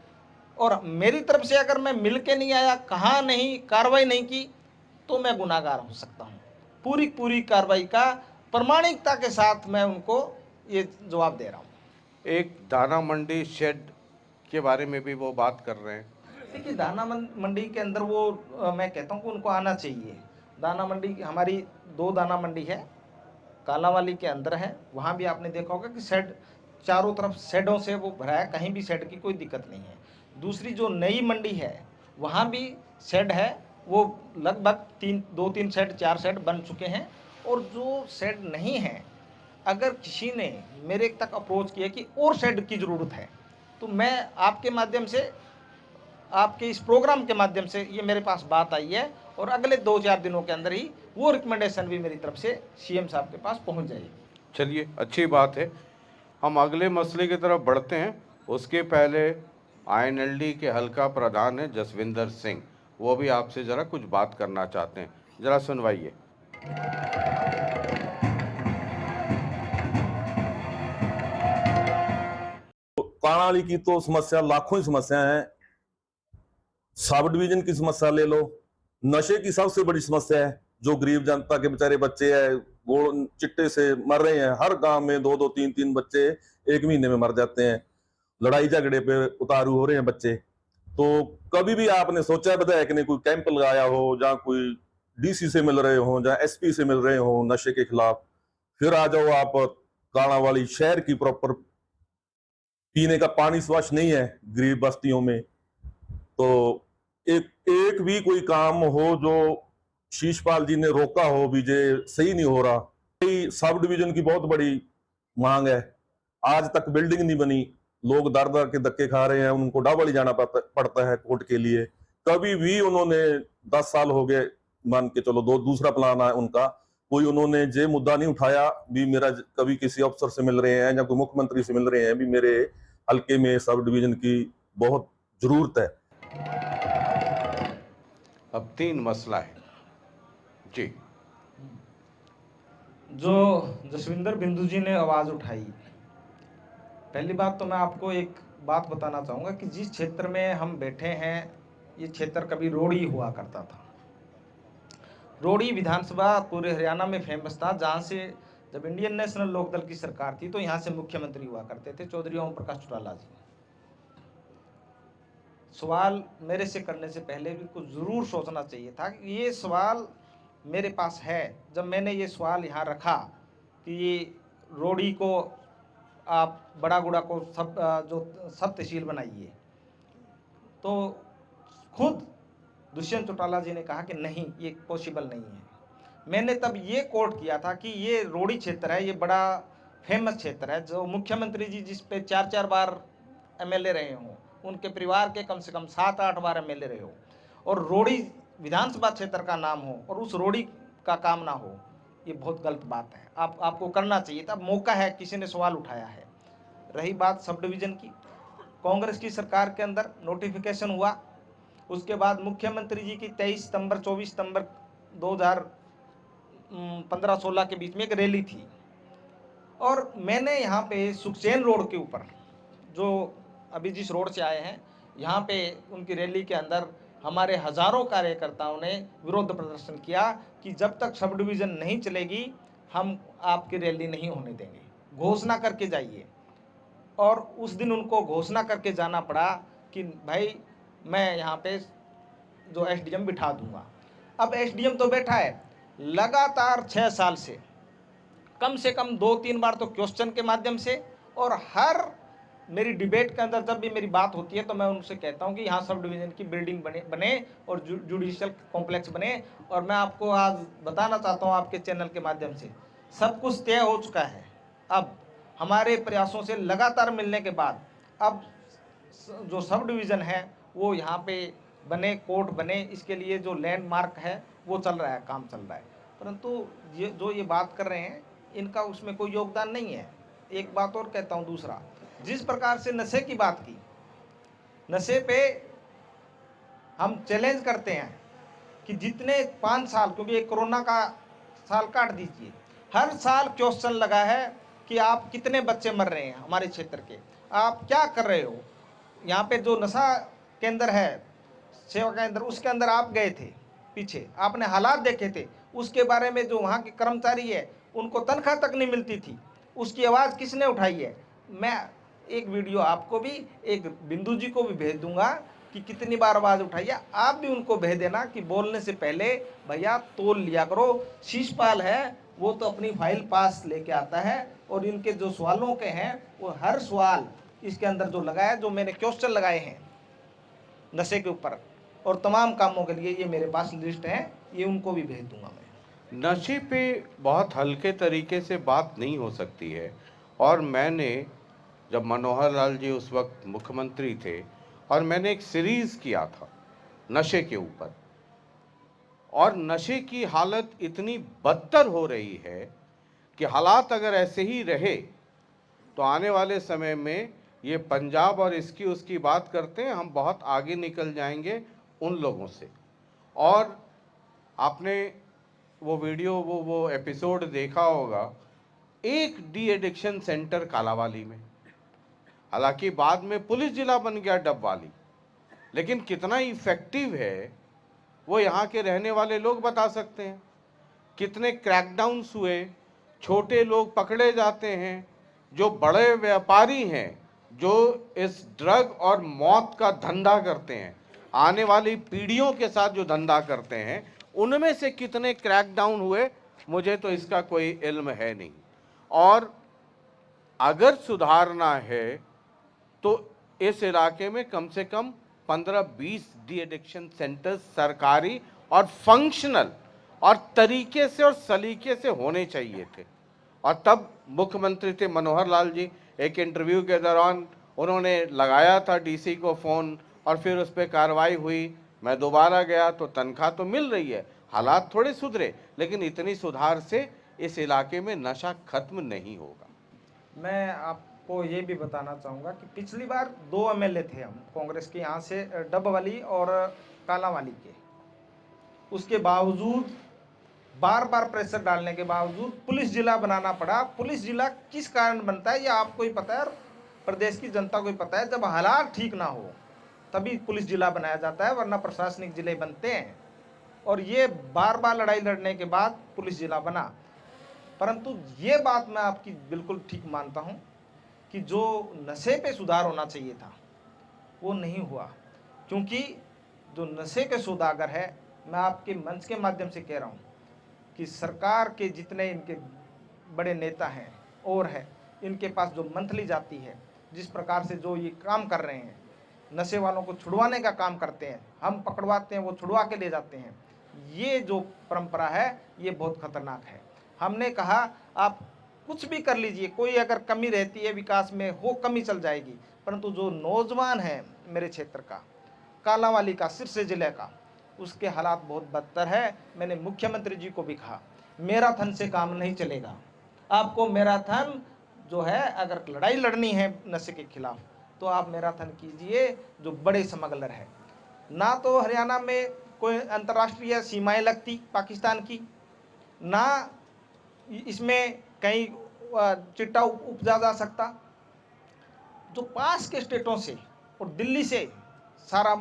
[SPEAKER 3] और मेरी तरफ से अगर मैं मिल के नहीं आया, कहा नहीं, कार्रवाई नहीं की, तो मैं गुनाहगार हो सकता हूँ। पूरी कार्रवाई का प्रामाणिकता के साथ मैं उनको ये जवाब दे रहा हूँ।
[SPEAKER 1] एक दाना मंडी शेड के बारे में भी वो बात कर रहे हैं।
[SPEAKER 3] देखिए, दाना मंडी के अंदर वो मैं कहता हूँ कि उनको आना चाहिए। दाना मंडी हमारी 2 दाना मंडी है, कालावाली के अंदर है, वहाँ भी आपने देखा होगा कि शेड चारों तरफ शेडों से वो भरा है, कहीं भी शेड की कोई दिक्कत नहीं है। दूसरी जो नई मंडी है वहाँ भी शेड है, वो लगभग 2-3 शेड 4 शेड बन चुके हैं। और जो शेड नहीं है, अगर किसी ने मेरे तक अप्रोच किया कि और शेड की ज़रूरत है, तो मैं आपके माध्यम से, आपके इस प्रोग्राम के माध्यम से ये मेरे पास बात आई है और अगले 2-4 दिनों के अंदर ही वो रिकमेंडेशन भी मेरी तरफ से सीएम साहब के पास पहुंच जाएगी।
[SPEAKER 1] चलिए, अच्छी बात है। हम अगले मसले की तरफ बढ़ते हैं। उसके पहले आईएनएलडी के हल्का प्रधान है जसविंदर सिंह, वो भी आपसे ज़रा कुछ बात करना चाहते हैं, ज़रा सुनवाइए।
[SPEAKER 5] कर्णाली की तो समस्या लाखों ही समस्या है। सब डिवीजन की समस्या ले लो, नशे की सबसे बड़ी समस्या है। जो गरीब जनता के बेचारे बच्चे हैं गोड़ चिट्टे से मर रहे हैं, हर गांव में 2-2 3-3 बच्चे एक महीने में मर जाते हैं। लड़ाई झगड़े पे उतारू हो रहे हैं बच्चे। तो कभी भी आपने सोचा है विधायक ने कोई कैंप लगाया हो, जहाँ कोई डीसी से मिल रहे हो, जहाँ एसपी से मिल रहे हो नशे के खिलाफ? फिर आ जाओ आप काणावाली शहर की प्रॉपर पीने का पानी स्वच्छ नहीं है गरीब बस्तियों में। तो एक भी कोई काम हो जो शीशपाल जी ने रोका हो भी जे सही नहीं हो रहा। सब डिवीजन की बहुत बड़ी मांग है, आज तक बिल्डिंग नहीं बनी। लोग दर दर के धक्के खा रहे हैं, उनको डबल जाना पड़ता है कोर्ट के लिए। कभी भी उन्होंने 10 साल हो गए, मान के चलो दूसरा प्लान है उनका, कोई उन्होंने जे मुद्दा नहीं उठाया भी मेरा कभी किसी अफसर से मिल रहे हैं या कोई मुख्यमंत्री से मिल रहे हैं भी मेरे हल्के में सब डिवीजन की बहुत जरूरत है।
[SPEAKER 1] अब 3 मसला है जी।
[SPEAKER 3] जो जसविंदर बिंदु जी ने आवाज़ उठाई, पहली बात तो मैं आपको एक बात बताना चाहूँगा कि जिस क्षेत्र में हम बैठे हैं ये क्षेत्र कभी रोड़ी हुआ करता था। रोड़ी विधानसभा पूरे हरियाणा में फेमस था, जहाँ से जब इंडियन नेशनल लोकदल की सरकार थी तो यहाँ से मुख्यमंत्री हुआ करते थे चौधरी ओम प्रकाश चौटाला जी। सवाल मेरे से करने से पहले भी कुछ ज़रूर सोचना चाहिए था कि ये सवाल मेरे पास है। जब मैंने ये सवाल यहाँ रखा कि ये रोड़ी को आप बड़ा गुड़ा को सब तहसील बनाइए, तो खुद दुष्यंत चौटाला जी ने कहा कि नहीं, ये पॉसिबल नहीं है। मैंने तब ये कोट किया था कि ये रोड़ी क्षेत्र है, ये बड़ा फेमस क्षेत्र है, जो मुख्यमंत्री जी जिस पे 4-4 बार एमएलए रहे हों, उनके परिवार के कम से कम 7-8 बार एमएलए रहे हो, और रोड़ी विधानसभा क्षेत्र का नाम हो और उस रोड़ी का काम ना हो, ये बहुत गलत बात है। आपको करना चाहिए था, मौका है, किसी ने सवाल उठाया है। रही बात सब डिवीज़न की, कांग्रेस की सरकार के अंदर नोटिफिकेशन हुआ, उसके बाद मुख्यमंत्री जी की 23 सितंबर 24 सितंबर 2015-16 के बीच में एक रैली थी, और मैंने यहाँ पे सुखचैन रोड के ऊपर, जो अभी जिस रोड से आए हैं, यहाँ पे उनकी रैली के अंदर हमारे हजारों कार्यकर्ताओं ने विरोध प्रदर्शन किया कि जब तक सब डिवीज़न नहीं चलेगी हम आपकी रैली नहीं होने देंगे, घोषणा करके जाइए। और उस दिन उनको घोषणा करके जाना पड़ा कि भाई मैं यहाँ पे जो एसडीएम बिठा दूंगा। अब एसडीएम तो बैठा है लगातार 6 साल से कम 2-3 बार तो क्वेश्चन के माध्यम से, और हर मेरी डिबेट के अंदर जब भी मेरी बात होती है तो मैं उनसे कहता हूं कि यहाँ सब डिवीज़न की बिल्डिंग बने और जुडिशियल कॉम्प्लेक्स बने। और मैं आपको आज बताना चाहता हूं आपके चैनल के माध्यम से, सब कुछ तय हो चुका है। अब हमारे प्रयासों से लगातार मिलने के बाद अब जो सब डिवीज़न है वो यहाँ पे बने, कोर्ट बने, इसके लिए जो लैंडमार्क है वो चल रहा है, काम चल रहा है। परंतु ये बात कर रहे हैं इनका उसमें कोई योगदान नहीं है। एक बात और कहता हूँ, दूसरा, जिस प्रकार से नशे की बात की, नशे पे हम चैलेंज करते हैं कि जितने 5 साल, क्योंकि एक कोरोना का साल काट दीजिए, हर साल क्वेश्चन लगा है कि आप कितने बच्चे मर रहे हैं हमारे क्षेत्र के, आप क्या कर रहे हो। यहाँ पे जो नशा केंद्र है, सेवा केंद्र, उसके अंदर आप गए थे पीछे, आपने हालात देखे थे, उसके बारे में जो वहाँ के कर्मचारी है उनको तनख्वाह तक नहीं मिलती थी, उसकी आवाज़ किसने उठाई है। मैं एक वीडियो आपको भी, एक बिंदु जी को भी भेज दूंगा कि कितनी बार आवाज़ उठाई है, आप भी उनको भेज देना कि बोलने से पहले भैया तोल लिया करो। शीशपाल है वो तो अपनी फाइल पास लेके आता है, और इनके जो सवालों के हैं वो हर सवाल इसके अंदर जो लगाया, जो मैंने क्वेश्चन लगाए हैं नशे के ऊपर और तमाम कामों के लिए, ये मेरे पास लिस्ट है, ये उनको भी भेज दूंगा मैं।
[SPEAKER 1] नशे पे बहुत हल्के तरीके से बात नहीं हो सकती है। और मैंने, जब मनोहर लाल जी उस वक्त मुख्यमंत्री थे, और मैंने एक सीरीज़ किया था नशे के ऊपर, और नशे की हालत इतनी बदतर हो रही है कि हालात अगर ऐसे ही रहे तो आने वाले समय में ये पंजाब और इसकी उसकी बात करते हैं, हम बहुत आगे निकल जाएंगे उन लोगों से। और आपने वो वीडियो वो एपिसोड देखा होगा एक डी एडिक्शन सेंटर कालावाली में। हालांकि बाद में पुलिस जिला बन गया डबवाली, लेकिन कितना इफेक्टिव है वो यहाँ के रहने वाले लोग बता सकते हैं। कितने क्रैकडाउन्स हुए, छोटे लोग पकड़े जाते हैं, जो बड़े व्यापारी हैं जो इस ड्रग और मौत का धंधा करते हैं, आने वाली पीढ़ियों के साथ जो धंधा करते हैं, उनमें से कितने क्रैकडाउन हुए मुझे तो इसका कोई इल्म है नहीं। और अगर सुधारना है तो इस इलाके में कम से कम 15-20 डी एडिक्शन सेंटर्स सरकारी और फंक्शनल और तरीके से और सलीके से होने चाहिए थे। और तब मुख्यमंत्री थे मनोहर लाल जी, एक इंटरव्यू के दौरान उन्होंने लगाया था डीसी को फ़ोन और फिर उस पर कार्रवाई हुई। मैं दोबारा गया तो तनख्वाह तो मिल रही है, हालात थोड़े सुधरे, लेकिन इतनी सुधार से इस इलाके में नशा खत्म नहीं होगा।
[SPEAKER 3] मैं आपको ये भी बताना चाहूँगा कि पिछली बार 2 एमएलए थे हम कांग्रेस के यहाँ से, डबवाली और कालावाली के। उसके बावजूद बार बार प्रेशर डालने के बावजूद पुलिस जिला बनाना पड़ा। पुलिस जिला किस कारण बनता है ये आपको ही पता है और प्रदेश की जनता को ही पता है। जब हालात ठीक ना हो तभी पुलिस जिला बनाया जाता है, वरना प्रशासनिक जिले बनते हैं। और ये बार बार लड़ाई लड़ने के बाद पुलिस जिला बना। परंतु ये बात मैं आपकी बिल्कुल ठीक मानता हूँ कि जो नशे पे सुधार होना चाहिए था वो नहीं हुआ, क्योंकि जो नशे के सौदागर है, मैं आपके मंच के माध्यम से कह रहा हूँ कि सरकार के जितने इनके बड़े नेता हैं और है, इनके पास जो मंथली जाती है, जिस प्रकार से जो ये काम कर रहे हैं, नशे वालों को छुड़वाने का काम करते हैं, हम पकड़वाते हैं वो छुड़वा के ले जाते हैं, ये जो परंपरा है ये बहुत खतरनाक है। हमने कहा आप कुछ भी कर लीजिए, कोई अगर कमी रहती है विकास में वो कमी चल जाएगी, परंतु जो नौजवान है मेरे क्षेत्र का, कालावाली का, सिरसा जिले का, उसके हालात बहुत बदतर है। मैंने मुख्यमंत्री जी को भी कहा मैराथन से काम नहीं चलेगा। आपको मैराथन जो है अगर लड़ाई लड़नी है नशे के खिलाफ तो आप मैराथन कीजिए जो बड़े स्मगलर है। ना तो हरियाणा में कोई अंतर्राष्ट्रीय सीमाएं लगती पाकिस्तान की, ना इसमें कहीं चिट्टा उपजा जा सकता। जो पास के स्टेटों से और दिल्ली से सारा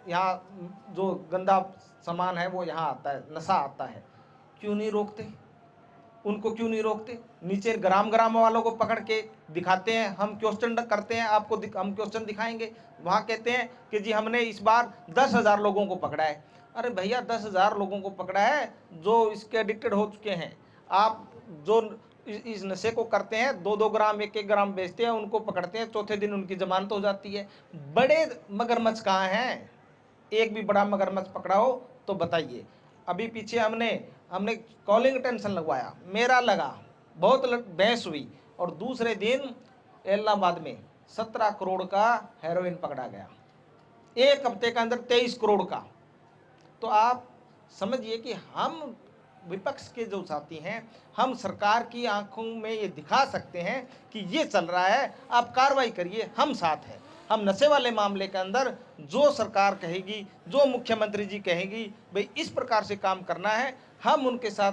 [SPEAKER 3] यहाँ जो गंदा सामान है वो यहाँ आता है, नशा आता है, क्यों नहीं रोकते उनको? क्यों नहीं रोकते? नीचे ग्राम ग्राम वालों को पकड़ के दिखाते हैं, हम क्वेश्चन करते हैं, आपको हम क्वेश्चन दिखाएंगे। वहाँ कहते हैं कि जी हमने इस बार 10,000 लोगों को पकड़ा है। अरे भैया 10,000 लोगों को पकड़ा है जो इसके एडिक्टेड हो चुके हैं। आप जो इस नशे को करते हैं 2-2 ग्राम 1-1 ग्राम बेचते हैं, उनको पकड़ते हैं, चौथे दिन उनकी जमानत हो जाती है। बड़े मगरमच्छ कहाँ हैं? एक भी बड़ा मगरमच्छ पकड़ा हो तो बताइए। अभी पीछे हमने कॉलिंग टेंशन लगवाया, मेरा लगा, बहुत बहस हुई, और दूसरे दिन इलाहाबाद में 17 करोड़ का हेरोइन पकड़ा गया, 1 हफ्ते के अंदर 23 करोड़ का। तो आप समझिए कि हम विपक्ष के जो साथी हैं, हम सरकार की आंखों में ये दिखा सकते हैं कि ये चल रहा है, आप कार्रवाई करिए, हम साथ हैं। हम नशे वाले मामले के अंदर जो सरकार कहेगी, जो मुख्यमंत्री जी कहेगी भाई इस प्रकार से काम करना है, हम उनके साथ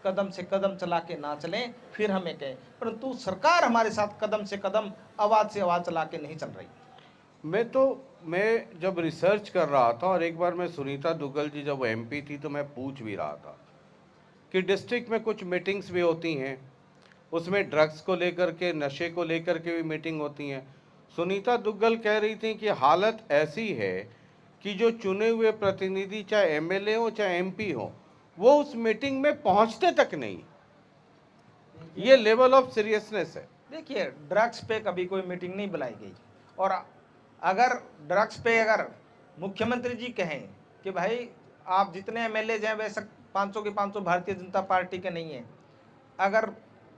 [SPEAKER 3] कदम से कदम चला के ना चलें, फिर हमें कहें। परंतु सरकार हमारे साथ कदम से कदम, आवाज़ से आवाज़ चला के नहीं चल रही।
[SPEAKER 1] मैं जब रिसर्च कर रहा था और एक बार मैं सुनीता दुग्गल जी जब एमपी थी तो मैं पूछ भी रहा था कि डिस्ट्रिक्ट में कुछ मीटिंग्स भी होती हैं, उसमें ड्रग्स को लेकर के, नशे को लेकर के भी मीटिंग होती हैं। सुनीता दुग्गल कह रही थी कि हालत ऐसी है कि जो चुने हुए प्रतिनिधि चाहे एमएलए हो चाहे एमपी हो, वो उस मीटिंग में पहुंचते तक नहीं। ये लेवल ऑफ सीरियसनेस है।
[SPEAKER 3] देखिए ड्रग्स पे कभी कोई मीटिंग नहीं बुलाई गई, और अगर ड्रग्स पे अगर मुख्यमंत्री जी कहें कि भाई आप जितने एमएलए हैं वैसे 500 के 500 भारतीय जनता पार्टी के नहीं हैं, अगर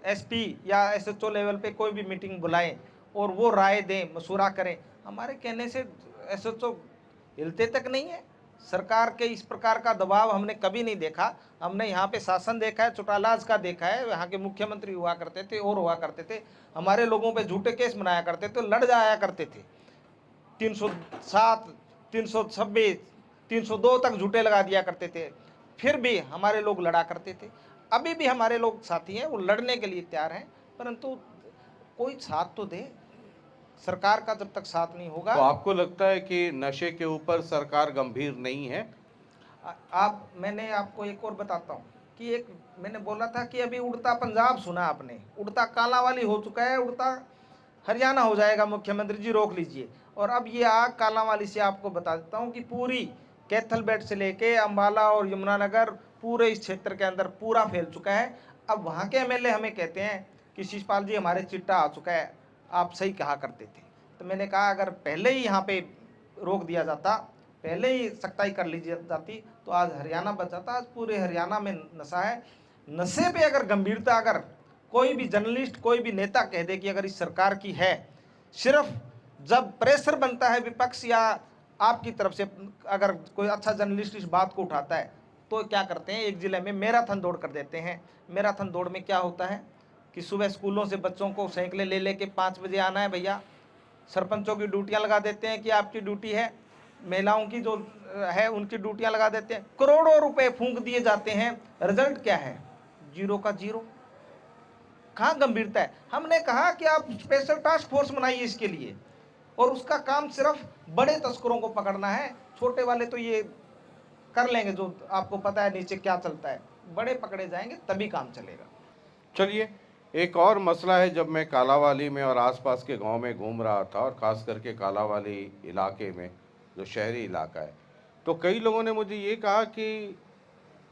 [SPEAKER 3] एसपी या एसएचओ लेवल पे कोई भी मीटिंग बुलाएं और वो राय दें, मशूरा करें, हमारे कहने से एसएचओ हिलते तक नहीं है। सरकार के इस प्रकार का दबाव हमने कभी नहीं देखा। हमने यहाँ पे शासन देखा है, चौटालाज का देखा है, यहाँ के मुख्यमंत्री हुआ करते थे और हुआ करते थे, हमारे लोगों पे झूठे केस बनाया करते थे, लड़ जाया करते थे। 307, 326, 302 तक झूठे लगा दिया करते थे, फिर भी हमारे लोग लड़ा करते थे। अभी भी हमारे लोग साथी हैं, वो लड़ने के लिए तैयार हैं, परंतु कोई साथ तो दे। सरकार का जब तक साथ नहीं होगा।
[SPEAKER 1] तो आपको लगता है कि नशे के ऊपर सरकार गंभीर नहीं है?
[SPEAKER 3] मैंने आपको एक और बताता हूँ कि एक मैंने बोला था कि अभी उड़ता पंजाब सुना आपने, उड़ता कालांवाली हो चुका है, उड़ता हरियाणा हो जाएगा, मुख्यमंत्री जी रोक लीजिए। और अब ये आग कालांवाली से आपको बता देता हूँ कि पूरी कैथल बेट से लेके अम्बाला और यमुनानगर पूरे इस क्षेत्र के अंदर पूरा फैल चुका है। अब वहाँ के एमएलए हमें कहते हैं कि शिषपाल जी हमारे चिट्टा आ चुका है, आप सही कहा करते थे। तो मैंने कहा अगर पहले ही यहाँ पे रोक दिया जाता, पहले ही सख्ताई कर ली जाती, तो आज हरियाणा बच जाता। आज पूरे हरियाणा में नशा है। नशे पे अगर गंभीरता, अगर कोई भी जर्नलिस्ट, कोई भी नेता कह दे कि अगर इस सरकार की है, सिर्फ जब प्रेशर बनता है विपक्ष या आपकी तरफ से, अगर कोई अच्छा जर्नलिस्ट इस बात को उठाता है तो क्या करते हैं, एक जिले में मैराथन दौड़ कर देते हैं। मैराथन दौड़ में क्या होता है कि सुबह स्कूलों से बच्चों को साइकिलें ले लेके 5 बजे आना है भैया, सरपंचों की ड्यूटियां लगा देते हैं कि आपकी ड्यूटी है, महिलाओं की जो है उनकी ड्यूटियां लगा देते हैं, करोड़ों रुपए फूंक दिए जाते हैं, रिजल्ट क्या है, जीरो का जीरो। कहाँ गंभीरता है? हमने कहा कि आप स्पेशल टास्क फोर्स बनाइए इसके लिए, और उसका काम सिर्फ बड़े तस्करों को पकड़ना है, छोटे वाले तो ये कर लेंगे, जो आपको पता है नीचे क्या चलता है, बड़े पकड़े जाएंगे तभी काम चलेगा।
[SPEAKER 1] चलिए, एक और मसला है, जब मैं कालांवाली में और आसपास के गांव में घूम रहा था, और ख़ास करके कालांवाली इलाके में जो शहरी इलाका है, तो कई लोगों ने मुझे ये कहा कि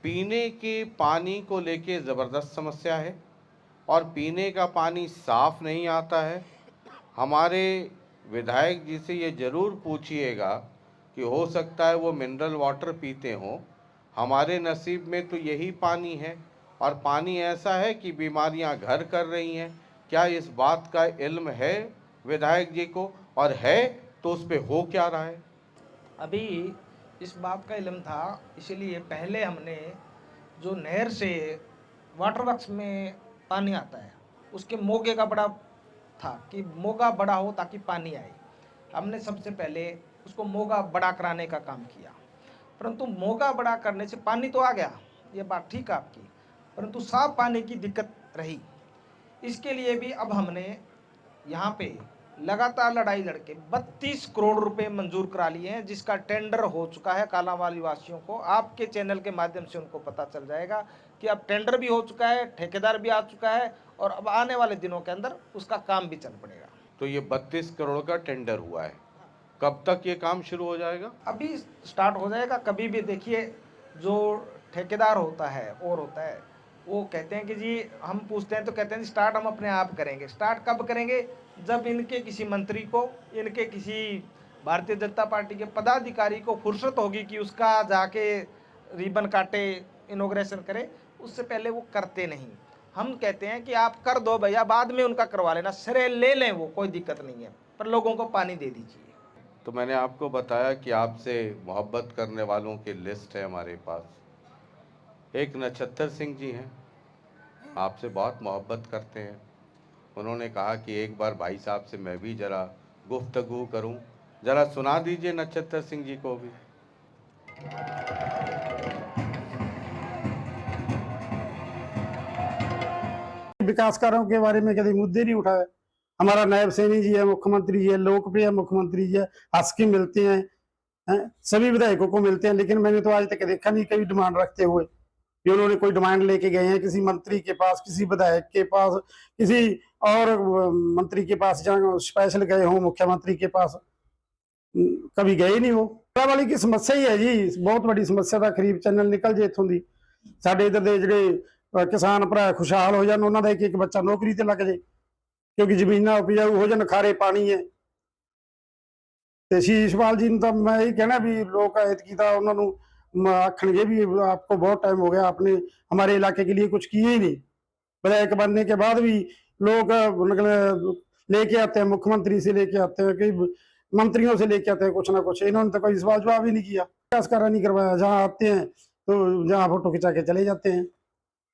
[SPEAKER 1] पीने के पानी को लेके ज़बरदस्त समस्या है और पीने का पानी साफ़ नहीं आता है। हमारे विधायक जी से ये ज़रूर पूछिएगा कि हो सकता है वो मिनरल वाटर पीते हों, हमारे नसीब में तो यही पानी है, और पानी ऐसा है कि बीमारियां घर कर रही हैं। क्या इस बात का इल्म है विधायक जी को, और है तो उस पर हो क्या रहा है?
[SPEAKER 3] अभी इस बात का इल्म था, इसीलिए पहले हमने जो नहर से वाटर वर्क्स में पानी आता है उसके मोगे का बड़ा था कि मोगा बड़ा हो ताकि पानी आए। हमने सबसे पहले उसको मोगा बड़ा कराने का काम किया, परंतु मोगा बड़ा करने से पानी तो आ गया, ये बात ठीक है आपकी, परंतु साफ पानी की दिक्कत रही। इसके लिए भी अब हमने यहाँ पे लगातार लड़ाई लड़के 32 करोड़ रुपए मंजूर करा लिए हैं, जिसका टेंडर हो चुका है। कालांवाली वासियों को आपके चैनल के माध्यम से उनको पता चल जाएगा कि अब टेंडर भी हो चुका है, ठेकेदार भी आ चुका है, और अब आने वाले दिनों के अंदर उसका काम भी चल पड़ेगा।
[SPEAKER 1] तो ये 32 करोड़ का टेंडर हुआ है, कब तक ये काम शुरू हो जाएगा?
[SPEAKER 3] अभी स्टार्ट हो जाएगा। कभी भी देखिए, जो ठेकेदार होता है और होता है, वो कहते हैं कि जी, हम पूछते हैं तो कहते हैं स्टार्ट हम अपने आप करेंगे। स्टार्ट कब करेंगे? जब इनके किसी मंत्री को, इनके किसी भारतीय जनता पार्टी के पदाधिकारी को फुर्सत होगी कि उसका जाके रिबन काटे, इनोग्रेशन करे, उससे पहले वो करते नहीं। हम कहते हैं कि आप कर दो भैया, बाद में उनका करवा लेना, श्रेय ले लें, वो कोई दिक्कत नहीं है, पर लोगों को पानी दे दीजिए।
[SPEAKER 1] तो मैंने आपको बताया कि आपसे मोहब्बत करने वालों की लिस्ट है हमारे पास। एक नक्षत्र सिंह जी हैं, आपसे बहुत मोहब्बत करते हैं। उन्होंने कहा कि एक बार भाई साहब से मैं भी ज़रा गुफ्तगू करूं, ज़रा सुना दीजिए नक्षत्र सिंह जी को भी।
[SPEAKER 6] विकास कार्यों के बारे में कभी मुद्दे नहीं उठाए। हमारा नायब सैनी जी है, मुख्यमंत्री जी है, लोकप्रिय मुख्यमंत्री जी है, हंस के मिलते हैं, सभी विधायकों को मिलते हैं, लेकिन मैंने तो आज तक देखा नहीं कभी डिमांड रखते हुए कि उन्होंने कोई डिमांड लेके गए हैं किसी मंत्री के पास, किसी विधायक के पास, किसी और मंत्री के पास, जहाँ स्पेशल गए हों मुख्यमंत्री के पास, कभी गए नहीं। वो वाली की समस्या ही है जी, बहुत बड़ी समस्या था। खरीफ चैनल निकल जे इथों दी, साडे इधर दे ਜਿਹੜੇ किसान भरा खुशहाल हो जान, उन्होंने एक एक बच्चा नौकरी ते लग जाए, क्योंकि जमीना उपजाऊ हो जान, खारे पानी है। ते शीशपाल जी ने तो मैं यही कहना भी लोग ऐतकी तो उन्होंने आखणगे भी आपको बहुत टाइम हो गया, आपने हमारे इलाके के लिए कुछ किए ही नहीं। विधायक बनने के बाद भी लोग लेके आते हैं, मुख्यमंत्री से लेके आते हैं, कई मंत्रियों से लेके आते हैं कुछ ना कुछ, इन्होंने तो कोई सवाल जवाब ही नहीं किया, विकास कार्य नहीं करवाया। जहाँ आते हैं तो जहाँ फोटो खिंचा के चले जाते हैं।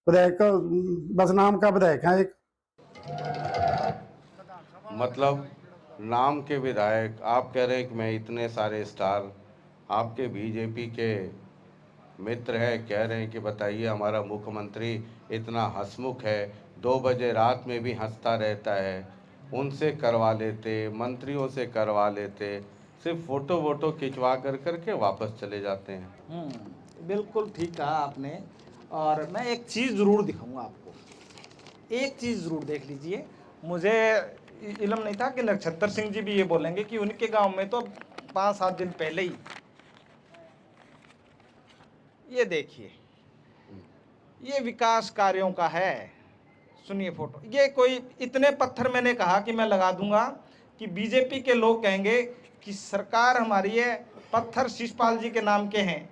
[SPEAKER 6] विधायक बस नाम का विधायक है एक,
[SPEAKER 1] मतलब नाम के विधायक। आप कह रहे हैं कि मैं इतने सारे स्टार आपके बीजेपी के मित्र है, कह रहे हैं कि बताइए हमारा मुख्यमंत्री इतना हंसमुख है, 2 बजे रात में भी हंसता रहता है, उनसे करवा लेते, मंत्रियों से करवा लेते, सिर्फ फोटो वोटो खिंचवा कर करके वापस चले जाते हैं।
[SPEAKER 3] बिल्कुल ठीक कहा आपने। और मैं एक चीज़ ज़रूर दिखाऊंगा आपको, एक चीज़ ज़रूर देख लीजिए। मुझे इल्म नहीं था कि नक्षत्र सिंह जी भी ये बोलेंगे कि उनके गांव में तो 5-7 दिन पहले ही, ये देखिए, ये विकास कार्यों का है। सुनिए फोटो, ये कोई इतने पत्थर मैंने कहा कि मैं लगा दूंगा कि बीजेपी के लोग कहेंगे कि सरकार हमारी है, पत्थर शिषपाल जी के नाम के हैं।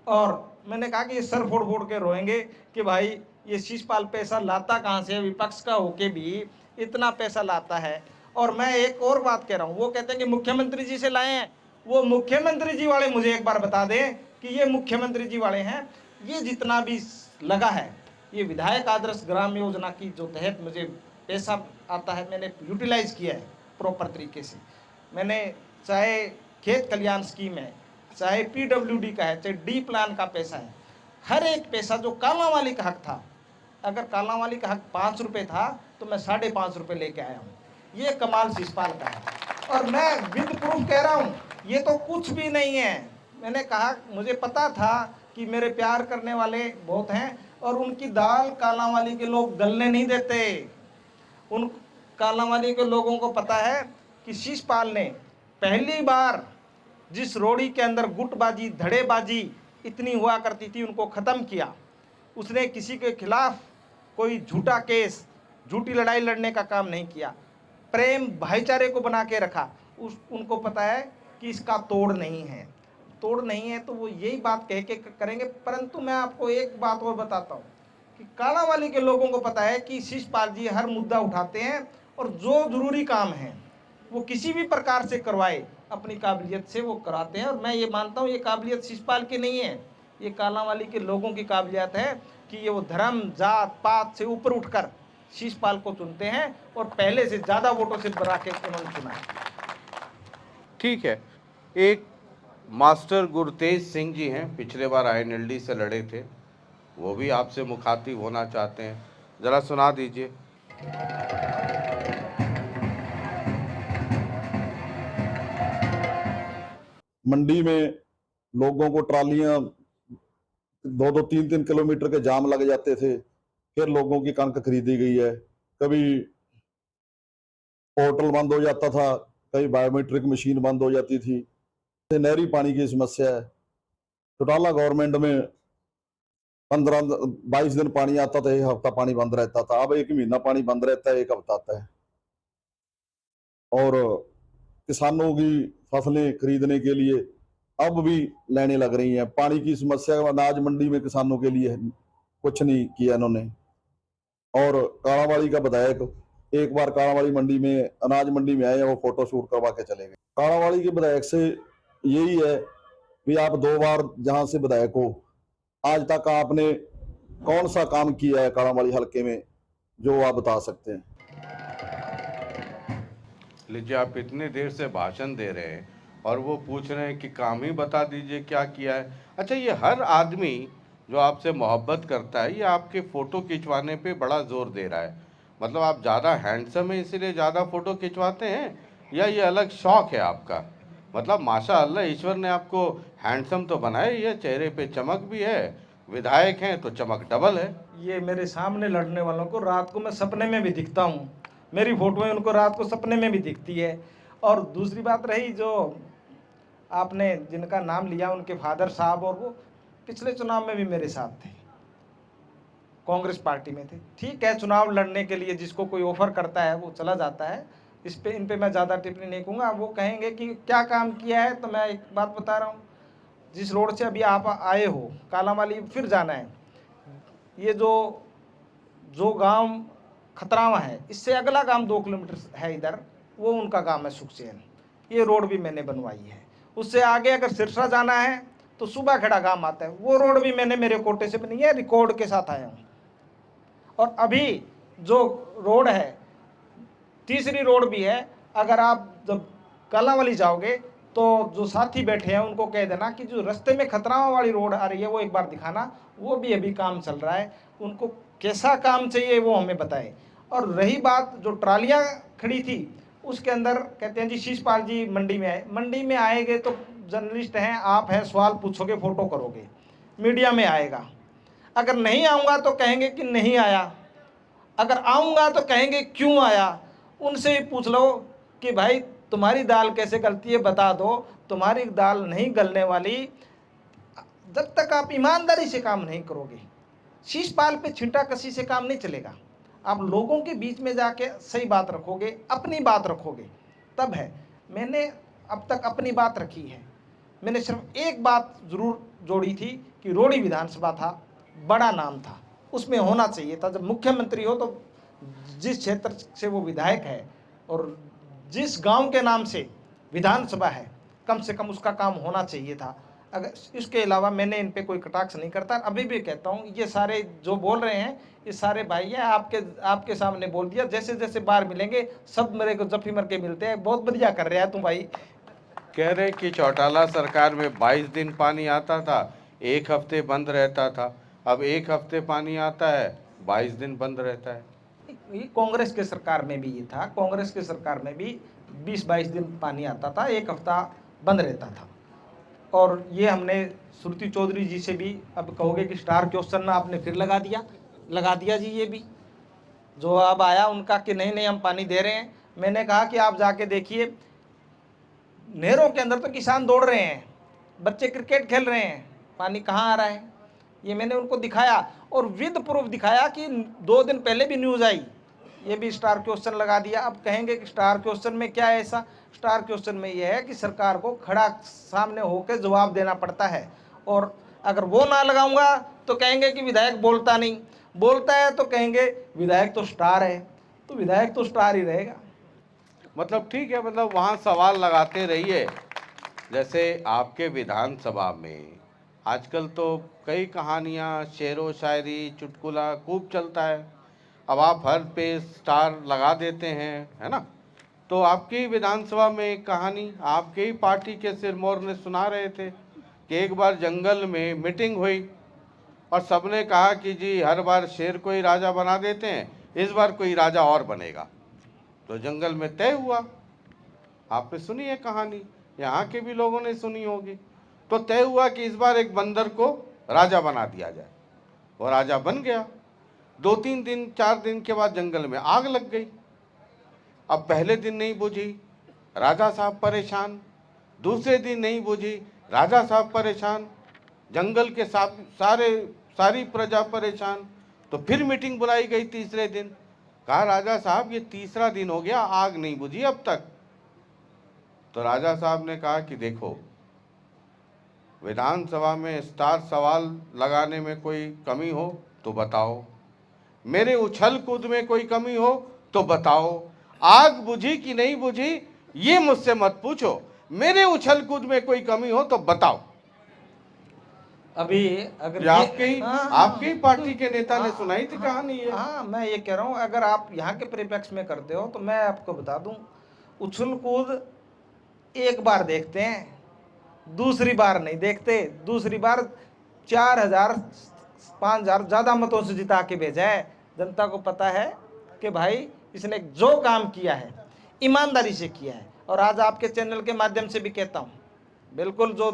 [SPEAKER 3] और मैंने कहा कि ये सर फोड़ फोड़ के रोएंगे कि भाई ये शिषपाल पैसा लाता कहाँ से, विपक्ष का होके भी इतना पैसा लाता है। और मैं एक और बात कह रहा हूँ, वो कहते हैं कि मुख्यमंत्री जी से लाए हैं। वो मुख्यमंत्री जी वाले मुझे एक बार बता दें कि ये मुख्यमंत्री जी वाले हैं। ये जितना भी लगा है, ये विधायक आदर्श ग्राम योजना की जो तहत मुझे पैसा आता है, मैंने यूटिलाइज किया है प्रॉपर तरीके से। मैंने चाहे खेत कल्याण स्कीम है, चाहे पीडब्ल्यूडी का है, चाहे डी प्लान का पैसा है, हर एक पैसा जो कालांवाली का हक था, अगर कालांवाली का हक 5 रुपये था तो मैं 5.5 रुपये लेके आया हूँ। ये कमाल शिषपाल का है। और मैं विद प्रूफ कह रहा हूँ, ये तो कुछ भी नहीं है। मैंने कहा, मुझे पता था कि मेरे प्यार करने वाले बहुत हैं और उनकी दाल कालांवाली के लोग गलने नहीं देते। उन कालांवाली के लोगों को पता है कि शिषपाल ने पहली बार जिस रोड़ी के अंदर गुटबाजी, धड़ेबाजी इतनी हुआ करती थी, उनको ख़त्म किया। उसने किसी के खिलाफ कोई झूठा केस, झूठी लड़ाई लड़ने का काम नहीं किया, प्रेम भाईचारे को बना के रखा। उनको पता है कि इसका तोड़ नहीं है, तोड़ नहीं है तो वो यही बात कह के करेंगे। परंतु मैं आपको एक बात और बताता हूँ कि कालांवाली के लोगों को पता है कि शिषपाल जी हर मुद्दा उठाते हैं और जो जरूरी काम है वो किसी भी प्रकार से करवाए, अपनी काबिलियत से वो कराते हैं। और मैं ये मानता हूँ ये काबिलियत शिषपाल की नहीं है, ये कालांवाली के लोगों की काबिलियत है कि ये वो धर्म, जात पात से ऊपर उठकर शिषपाल को चुनते हैं और पहले से ज़्यादा वोटों से बढ़ा के उन्होंने चुना है।
[SPEAKER 1] ठीक है, एक मास्टर गुरतेज सिंह जी हैं, पिछले बार INLD से लड़े थे, वो भी आपसे मुखातिब होना चाहते हैं, ज़रा सुना दीजिए।
[SPEAKER 5] मंडी में लोगों को ट्रालियां 2-2, 3-3 किलोमीटर के जाम लग जाते थे, फिर लोगों की कणक खरीदी गई है। कभी पोर्टल बंद हो जाता था, कभी बायोमेट्रिक मशीन बंद हो जाती थी। नहरी पानी की समस्या है। चौटाला गवर्नमेंट में 15-22 दिन पानी आता था, 1 हफ्ता पानी बंद रहता था। अब 1 महीना पानी बंद रहता है, 1 हफ्ता आता है। और किसानों की फसलें खरीदने के लिए अब भी लाइनें लग रही हैं। पानी की समस्या, अनाज मंडी में किसानों के लिए कुछ नहीं किया इन्होंने। और कालांवाली का विधायक एक बार कालांवाली मंडी में, अनाज मंडी में आए, वो फोटो शूट करवा के चले गए। कालांवाली के विधायक से यही है कि आप 2 बार जहां से विधायक हो, आज तक आपने कौन सा काम किया है कालांवाली हल्के में जो आप बता सकते हैं?
[SPEAKER 1] लीजिए, आप इतनी देर से भाषण दे रहे हैं और वो पूछ रहे हैं कि काम ही बता दीजिए क्या किया है। अच्छा, ये हर आदमी जो आपसे मोहब्बत करता है, ये आपके फ़ोटो खिंचवाने पे बड़ा ज़ोर दे रहा है। मतलब आप ज़्यादा हैंडसम है इसीलिए ज़्यादा फ़ोटो खिंचवाते हैं, या ये अलग शौक़ है आपका? मतलब माशाअल्लाह, ईश्वर ने आपको हैंडसम तो बनाया ही है, चेहरे पे चमक भी है, विधायक हैं तो चमक डबल है।
[SPEAKER 3] ये मेरे सामने लड़ने वालों को रात को मैं सपने में भी दिखता हूँ, मेरी फोटोएं उनको रात को सपने में भी दिखती है। और दूसरी बात रही, जो आपने जिनका नाम लिया, उनके फादर साहब, और वो पिछले चुनाव में भी मेरे साथ थे, कांग्रेस पार्टी में थे। ठीक है, चुनाव लड़ने के लिए जिसको कोई ऑफर करता है वो चला जाता है। इस पे इन पे मैं ज़्यादा टिप्पणी नहीं करूँगा। वो कहेंगे कि क्या काम किया है, तो मैं एक बात बता रहा हूँ, जिस रोड से अभी आप आए हो कालांवाली फिर जाना है, ये जो गांव खतरावा है, इससे अगला गांव 2 किलोमीटर है इधर, वो उनका गांव है सुखचैन। ये रोड भी मैंने बनवाई है। उससे आगे अगर सिरसा जाना है तो सुबह खड़ा गांव आता है, वो रोड भी मैंने मेरे कोटे से बनी है, रिकॉर्ड के साथ आया हूँ। और अभी जो रोड है, तीसरी रोड भी है, अगर आप जब कालांवाली जाओगे तो जो साथी बैठे हैं उनको कह देना कि जो रास्ते में खतराओं वाली रोड आ रही है वो एक बार दिखाना, वो भी अभी काम चल रहा है, उनको कैसा काम चाहिए वो हमें बताएं। और रही बात जो ट्रालियाँ खड़ी थी उसके अंदर कहते हैं जी शीशपाल जी मंडी में आए, मंडी में आएंगे तो जर्नलिस्ट हैं, आप हैं, सवाल पूछोगे, फोटो करोगे, मीडिया में आएगा। अगर नहीं आऊँगा तो कहेंगे कि नहीं आया, अगर आऊँगा तो कहेंगे क्यों आया। उनसे भी पूछ लो कि भाई तुम्हारी दाल कैसे गलती है बता दो, तुम्हारी दाल नहीं गलने वाली जब तक आप ईमानदारी से काम नहीं करोगे। शीशपाल पे छींटा कसी से काम नहीं चलेगा। आप लोगों के बीच में जाके सही बात रखोगे, अपनी बात रखोगे, तब है। मैंने अब तक अपनी बात रखी है। मैंने सिर्फ एक बात जरूर जोड़ी थी कि रोड़ी विधानसभा था, बड़ा नाम था, उसमें होना चाहिए था। जब मुख्यमंत्री हो तो जिस क्षेत्र से वो विधायक है और जिस गांव के नाम से विधानसभा है, कम से कम उसका काम होना चाहिए था। अगर इसके अलावा मैंने इन पे कोई कटाक्ष नहीं करता। अभी भी कहता हूँ ये सारे जो बोल रहे हैं ये सारे भाई हैं, आपके सामने बोल दिया। जैसे जैसे बाहर मिलेंगे सब मेरे को जफ्फी मर के मिलते हैं, बहुत बढ़िया कर रहे हैं तुम भाई।
[SPEAKER 1] कह रहे कि चौटाला सरकार में 22 दिन पानी आता था, 1 हफ्ते बंद रहता था, अब 1 हफ्ते पानी आता है, 22 दिन बंद रहता है।
[SPEAKER 3] ये कांग्रेस के सरकार में भी ये था, कांग्रेस के सरकार में भी 20-22 दिन पानी आता था, 1 हफ्ता बंद रहता था। और ये हमने श्रुति चौधरी जी से भी, अब कहोगे कि स्टार क्वेश्चन आपने फिर लगा दिया जी। ये भी जो अब आया उनका कि नहीं नहीं हम पानी दे रहे हैं। मैंने कहा कि आप जाके देखिए नहरों के अंदर तो किसान दौड़ रहे हैं, बच्चे क्रिकेट खेल रहे हैं, पानी कहाँ आ रहा है। ये मैंने उनको दिखाया और विद प्रूफ दिखाया कि 2 दिन पहले भी न्यूज़ आई, ये भी स्टार क्वेश्चन लगा दिया। अब कहेंगे कि स्टार क्वेश्चन में क्या है ऐसा? स्टार क्वेश्चन में यह है कि सरकार को खड़ा सामने होकर जवाब देना पड़ता है, और अगर वो ना लगाऊंगा तो कहेंगे कि विधायक बोलता नहीं, बोलता है तो कहेंगे विधायक तो स्टार है, तो विधायक तो स्टार ही रहेगा।
[SPEAKER 1] मतलब ठीक है, मतलब वहाँ सवाल लगाते रहिए। जैसे आपके विधानसभा में आजकल तो कई कहानियाँ, शेरो शायरी, चुटकुला खूब चलता है। अब आप हर पे स्टार लगा देते हैं, है ना? तो आपकी विधानसभा में एक कहानी आपके ही पार्टी के सिरमौर ने सुना रहे थे कि एक बार जंगल में मीटिंग हुई और सबने कहा कि जी हर बार शेर को ही राजा बना देते हैं, इस बार कोई राजा और बनेगा। तो जंगल में तय हुआ, आपने सुनी है कहानी, यहाँ के भी लोगों ने सुनी होगी। तो तय हुआ कि इस बार एक बंदर को राजा बना दिया जाए। वो राजा बन गया। 2-3 दिन 4 दिन के बाद जंगल में आग लग गई। अब पहले दिन नहीं बुझी, राजा साहब परेशान। दूसरे दिन नहीं बुझी, राजा साहब परेशान। जंगल के सारी प्रजा परेशान। तो फिर मीटिंग बुलाई गई तीसरे दिन। कहा राजा साहब ये तीसरा दिन हो गया, आग नहीं बुझी अब तक। तो राजा साहब ने कहा कि देखो, विधानसभा में स्टार सवाल लगाने में कोई कमी हो तो बताओ, मेरे उछल कूद में कोई कमी हो तो बताओ, आग बुझी कि नहीं बुझी ये मुझसे मत पूछो, मेरे उछल कूद में कोई कमी हो तो बताओ।
[SPEAKER 3] अभी अगर
[SPEAKER 1] ये आपके ही पार्टी के नेता ने सुनाई थी कहानी है।
[SPEAKER 3] हाँ, मैं ये कह रहा हूँ, अगर आप यहाँ के परिप्रेक्ष्य में करते हो तो मैं आपको बता दूं, उछल कूद एक बार देखते हैं, दूसरी बार नहीं देखते। दूसरी बार 4,000-5,000 ज़्यादा मतों से जिता के भेजा है। जनता को पता है कि भाई इसने जो काम किया है ईमानदारी से किया है। और आज आपके चैनल के माध्यम से भी कहता हूँ, बिल्कुल जो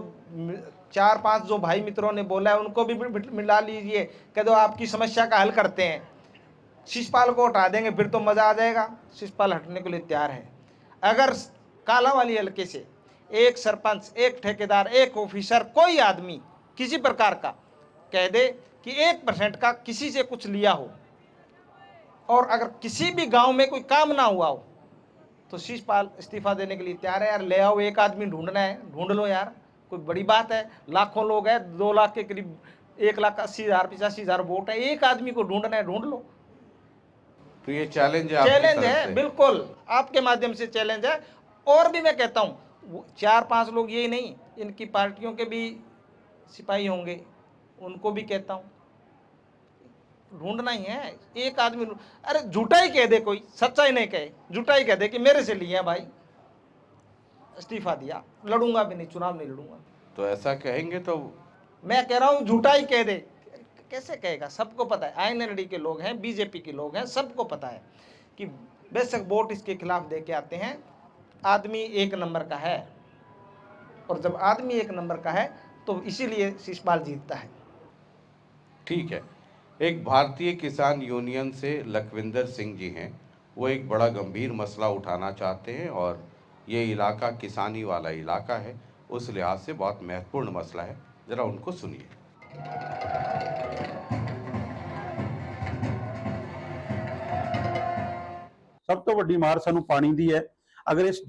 [SPEAKER 3] 4-5 जो भाई मित्रों ने बोला है उनको भी मिला लीजिए, कह दो आपकी समस्या का हल करते हैं। शिषपाल को हटा देंगे फिर तो मज़ा आ जाएगा। शिषपाल हटने के लिए तैयार है। अगर कालावाली हल्के से एक सरपंच, एक ठेकेदार, एक ऑफिसर, कोई आदमी किसी प्रकार का कह दे कि 1% का किसी से कुछ लिया हो और अगर किसी भी गांव में कोई काम ना हुआ हो तो शिषपाल इस्तीफा देने के लिए तैयार है। यार ले आओ, एक आदमी ढूंढना है, ढूंढ लो यार, कोई बड़ी बात है? लाखों लोग हैं, 2 लाख के करीब, 1,80,000-85,000 वोट है, एक आदमी को ढूंढना है, ढूंढ लो।
[SPEAKER 1] तो ये चैलेंज है,
[SPEAKER 3] चैलेंज है, बिल्कुल आपके माध्यम से चैलेंज है। और भी मैं कहता हूँ 4-5 लोग यही नहीं, इनकी पार्टियों के भी सिपाही होंगे, उनको भी कहता हूँ ढूंढना ही है। एक आदमी, अरे झूठा ही कह दे, कोई सच्चाई नहीं कहे, झूठा ही कह दे कि मेरे से लिए भाई, इस्तीफा दिया, लड़ूंगा भी नहीं, चुनाव नहीं लड़ूंगा।
[SPEAKER 1] तो ऐसा कहेंगे तो
[SPEAKER 3] मैं कह रहा हूँ झूठा ही कह दे, कैसे कहेगा? सबको पता है, आईएनएलडी के लोग हैं, बीजेपी के लोग हैं, सबको पता है कि बेशक वोट इसके खिलाफ दे के आते हैं, आदमी एक नंबर का है, और जब आदमी एक नंबर का है तो इसीलिए शिषपाल जीतता है।
[SPEAKER 1] ठीक है, एक भारतीय किसान यूनियन से लखविंदर सिंह जी हैं, वो एक बड़ा गंभीर मसला उठाना चाहते हैं और ये इलाका किसानी वाला इलाका है, उस लिहाज से बहुत महत्वपूर्ण मसला है। ज़रा उनको सुनिए।
[SPEAKER 7] ਸਭ ਤੋਂ ਵੱਡੀ ਮਾਰ ਸਾਨੂੰ ਪਾਣੀ ਦੀ ਹੈ। ਅਗਰ ਇਸ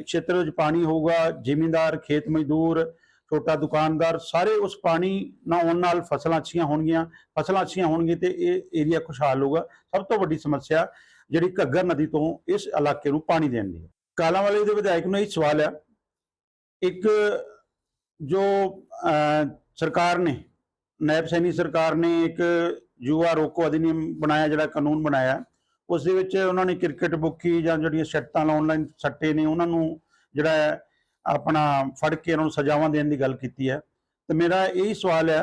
[SPEAKER 7] ਖੇਤਰ ਵਿੱਚ ਪਾਣੀ ਹੋਊਗਾ, ਜ਼ਿਮੀਂਦਾਰ, ਖੇਤ ਮਜ਼ਦੂਰ, ਛੋਟਾ ਦੁਕਾਨਦਾਰ ਸਾਰੇ ਉਸ ਪਾਣੀ ਨਾ ਆਉਣ ਨਾਲ ਫਸਲਾਂ ਅੱਛੀਆਂ ਹੋਣਗੀਆਂ, ਫਸਲਾਂ ਅੱਛੀਆਂ ਹੋਣਗੀਆਂ ਤੇ ਇਹ ਏਰੀਆ ਖੁਸ਼ਹਾਲ ਹੋਊਗਾ। ਸਭ ਤੋਂ ਵੱਡੀ ਸਮੱਸਿਆ ਜਿਹੜੀ ਘੱਗਰ ਨਦੀ ਤੋਂ ਇਸ ਇਲਾਕੇ ਨੂੰ ਪਾਣੀ ਦੇਣ ਦੀ ਹੈ। ਕਾਲਾਂਵਾਲੀ ਦੇ ਵਿਧਾਇਕ ਨੂੰ ਇਹ ਸਵਾਲ ਹੈ, ਇੱਕ ਜੋ ਸਰਕਾਰ ਨੇ, ਨਾਇਬ ਸੈਣੀ ਸਰਕਾਰ ਨੇ ਇੱਕ ਯੁਵਾ ਰੋਕੋ ਅਧਿਨਿਯਮ ਬਣਾਇਆ, ਜਿਹੜਾ ਕਾਨੂੰਨ ਬਣਾਇਆ, ਉਸ ਦੇ ਵਿੱਚ ਉਹਨਾਂ ਨੇ ਕ੍ਰਿਕਟ ਬੁੱਕੀ ਜਾਂ ਜਿਹੜੀਆਂ ਸੱਟਾਂ ਆਨਲਾਈਨ ਸੱਟੇ ਨੇ ਉਹਨਾਂ ਨੂੰ ਜਿਹੜਾ ਹੈ ਆਪਣਾ ਫੜ ਕੇ ਉਹਨਾਂ ਨੂੰ ਸਜ਼ਾਵਾਂ ਦੇਣ ਦੀ ਗੱਲ ਕੀਤੀ ਹੈ। ਤੇ ਮੇਰਾ ਇਹੀ ਸਵਾਲ ਹੈ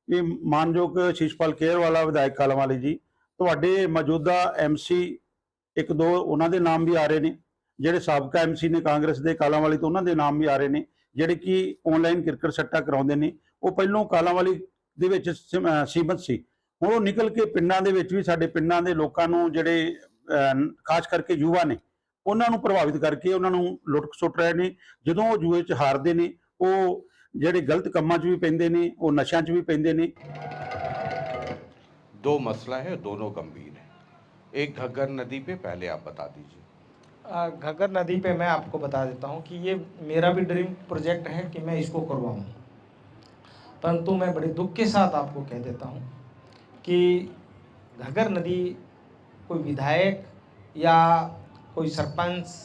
[SPEAKER 7] ਕਿ ਮਾਨਯੋਗ ਸ਼ੀਸ਼ਪਾਲ ਕੇਰਵਾਲਾ ਵਿਧਾਇਕ ਕਾਲਾਂਵਾਲੀ ਜੀ, ਤੁਹਾਡੇ ਮੌਜੂਦਾ ਐਮਸੀ ਇੱਕ ਦੋ ਉਹਨਾਂ ਦੇ ਨਾਮ ਵੀ ਆ ਰਹੇ ਨੇ, ਜਿਹੜੇ ਸਾਬਕਾ ਐਮਸੀ ਨੇ ਕਾਂਗਰਸ ਦੇ ਕਾਲਾਂਵਾਲੀ ਤੋਂ, ਉਹਨਾਂ ਦੇ ਨਾਮ ਵੀ ਆ ਰਹੇ ਨੇ, ਜਿਹੜੇ ਕਿ ਆਨਲਾਈਨ ਕ੍ਰਿਕਟ ਸੱਟਾ ਕਰਾਉਂਦੇ ਨੇ। ਉਹ ਪਹਿਲੋਂ ਕਾਲਾਂਵਾਲੀ ਦੇ ਵਿੱਚ ਸੀਮਤ ਸੀ, ਹੁਣ ਉਹ ਨਿਕਲ ਕੇ ਪਿੰਡਾਂ ਦੇ ਵਿੱਚ ਵੀ, ਸਾਡੇ ਪਿੰਡਾਂ ਦੇ ਲੋਕਾਂ ਨੂੰ ਜਿਹੜੇ ਖਾਸ ਕਰਕੇ ਯੁਵਾ ਨੇ, ਉਹਨਾਂ ਨੂੰ ਪ੍ਰਭਾਵਿਤ ਕਰਕੇ ਉਹਨਾਂ ਨੂੰ ਲੁੱਟ ਸੁੱਟ ਰਹੇ ਨੇ। ਜਦੋਂ ਉਹ ਜੂਏ 'ਚ ਹਾਰਦੇ ਨੇ, ਉਹ ਜਿਹੜੇ ਗਲਤ ਕੰਮਾਂ 'ਚ ਵੀ ਪੈਂਦੇ ਨੇ, ਉਹ ਨਸ਼ਿਆਂ 'ਚ ਵੀ ਪੈਂਦੇ ਨੇ।
[SPEAKER 1] दो मसला है, दोनों गंभीर है। एक घग्गर नदी पे पहले आप बता दीजिए।
[SPEAKER 3] घग्गर नदी पे मैं आपको बता देता हूँ कि ये मेरा भी ड्रीम प्रोजेक्ट है कि मैं इसको करवाऊँ, परंतु मैं बड़े दुख के साथ आपको कह देता हूँ कि घग्गर नदी कोई विधायक या कोई सरपंच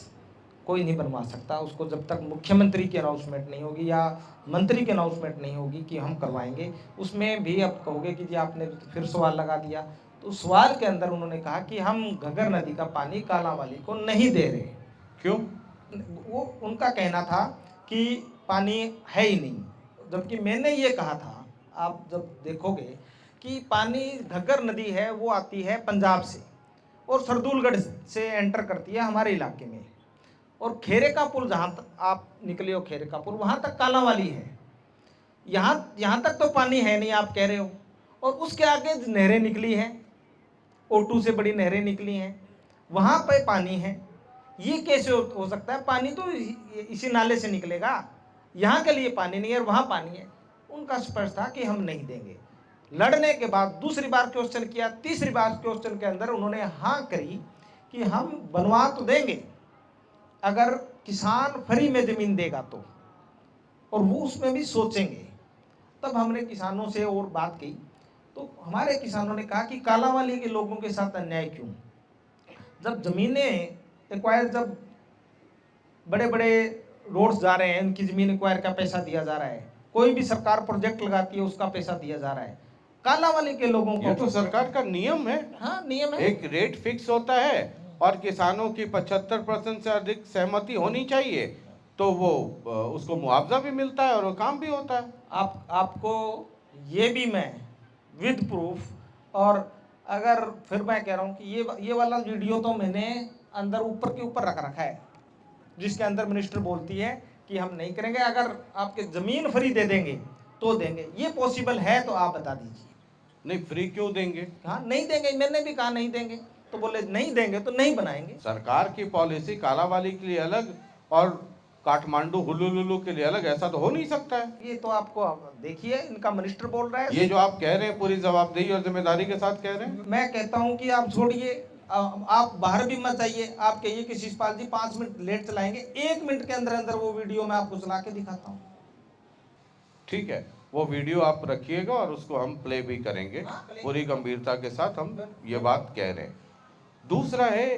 [SPEAKER 3] कोई नहीं बनवा सकता उसको, जब तक मुख्यमंत्री की अनाउंसमेंट नहीं होगी या मंत्री की अनाउंसमेंट नहीं होगी कि हम करवाएंगे। उसमें भी आप कहोगे कि जी आपने फिर सवाल लगा दिया, तो सवाल के अंदर उन्होंने कहा कि हम घग्गर नदी का पानी कालांवाली को नहीं दे रहे।
[SPEAKER 1] क्यों?
[SPEAKER 3] वो उनका कहना था कि पानी है ही नहीं, जबकि मैंने ये कहा था, आप जब देखोगे कि पानी घग्गर नदी है वो आती है पंजाब से और सरदूलगढ़ से एंटर करती है हमारे इलाके में, और खेरे का पुल जहाँ तक आप निकले हो, खेरे का पुल वहाँ तक कालांवाली है। यहाँ तक तो पानी है नहीं आप कह रहे हो, और उसके आगे नहरें निकली हैं, O2 से बड़ी नहरें निकली हैं, वहाँ पे पानी है। ये कैसे हो सकता है? पानी तो इसी नाले से निकलेगा, यहाँ के लिए पानी नहीं है और वहाँ पानी है। उनका स्पष्ट था कि हम नहीं देंगे। लड़ने के बाद दूसरी बार क्वेश्चन किया, तीसरी बार क्वेश्चन के अंदर उन्होंने हाँ करी कि हम बनवा तो देंगे अगर किसान फ्री में ज़मीन देगा तो, और वो उसमें भी सोचेंगे। तब हमने किसानों से और बात की, तो हमारे किसानों ने कहा कि कालांवाली के लोगों के साथ अन्याय क्यों? जब ज़मीनें एक्वायर, जब बड़े बड़े रोड्स जा रहे हैं, उनकी ज़मीन एक्वायर का पैसा दिया जा रहा है, कोई भी सरकार प्रोजेक्ट लगाती है उसका पैसा दिया जा रहा है, कालांवाली के लोगों को
[SPEAKER 1] ये तो सरकार का नियम है।
[SPEAKER 3] हाँ नियम है,
[SPEAKER 1] एक रेट फिक्स होता है और किसानों की 75% से अधिक सहमति होनी चाहिए, तो वो उसको मुआवजा भी मिलता है और वो काम भी होता है।
[SPEAKER 3] आपको ये भी मैं विद प्रूफ, और अगर फिर मैं कह रहा हूँ कि ये वाला वीडियो तो मैंने अंदर ऊपर के ऊपर रख रखा है, जिसके अंदर मिनिस्टर बोलती है कि हम नहीं करेंगे, अगर आपके ज़मीन फ्री दे देंगे तो देंगे। ये पॉसिबल है तो आप बता दीजिए।
[SPEAKER 1] नहीं, फ्री क्यों देंगे?
[SPEAKER 3] हाँ नहीं देंगे, मैंने भी कहा नहीं देंगे, तो बोले नहीं देंगे तो नहीं बनाएंगे।
[SPEAKER 1] सरकार की पॉलिसी कालांवाली के लिए अलग और काठमांडू हुलुलुलु के लिए अलग, ऐसा तो हो नहीं सकता है।
[SPEAKER 3] ये तो आपको देखिए, इनका मिनिस्टर बोल रहा है।
[SPEAKER 1] ये जो आप कह रहे हैं पूरी जवाबदेही और जिम्मेदारी के साथ कह रहे हैं।
[SPEAKER 3] मैं कहता हूं कि आप छोड़िए, आप बाहर भी मत जाइए, आप कहिए कि शिषपाल जी 5 मिनट लेट चलाएंगे, 1 मिनट के अंदर अंदर वो वीडियो मैं आपको चला के दिखाता हूँ।
[SPEAKER 1] ठीक है, वो वीडियो आप रखिएगा और उसको हम प्ले भी करेंगे पूरी गंभीरता के साथ। हम ये बात कह रहे हैं। दूसरा है,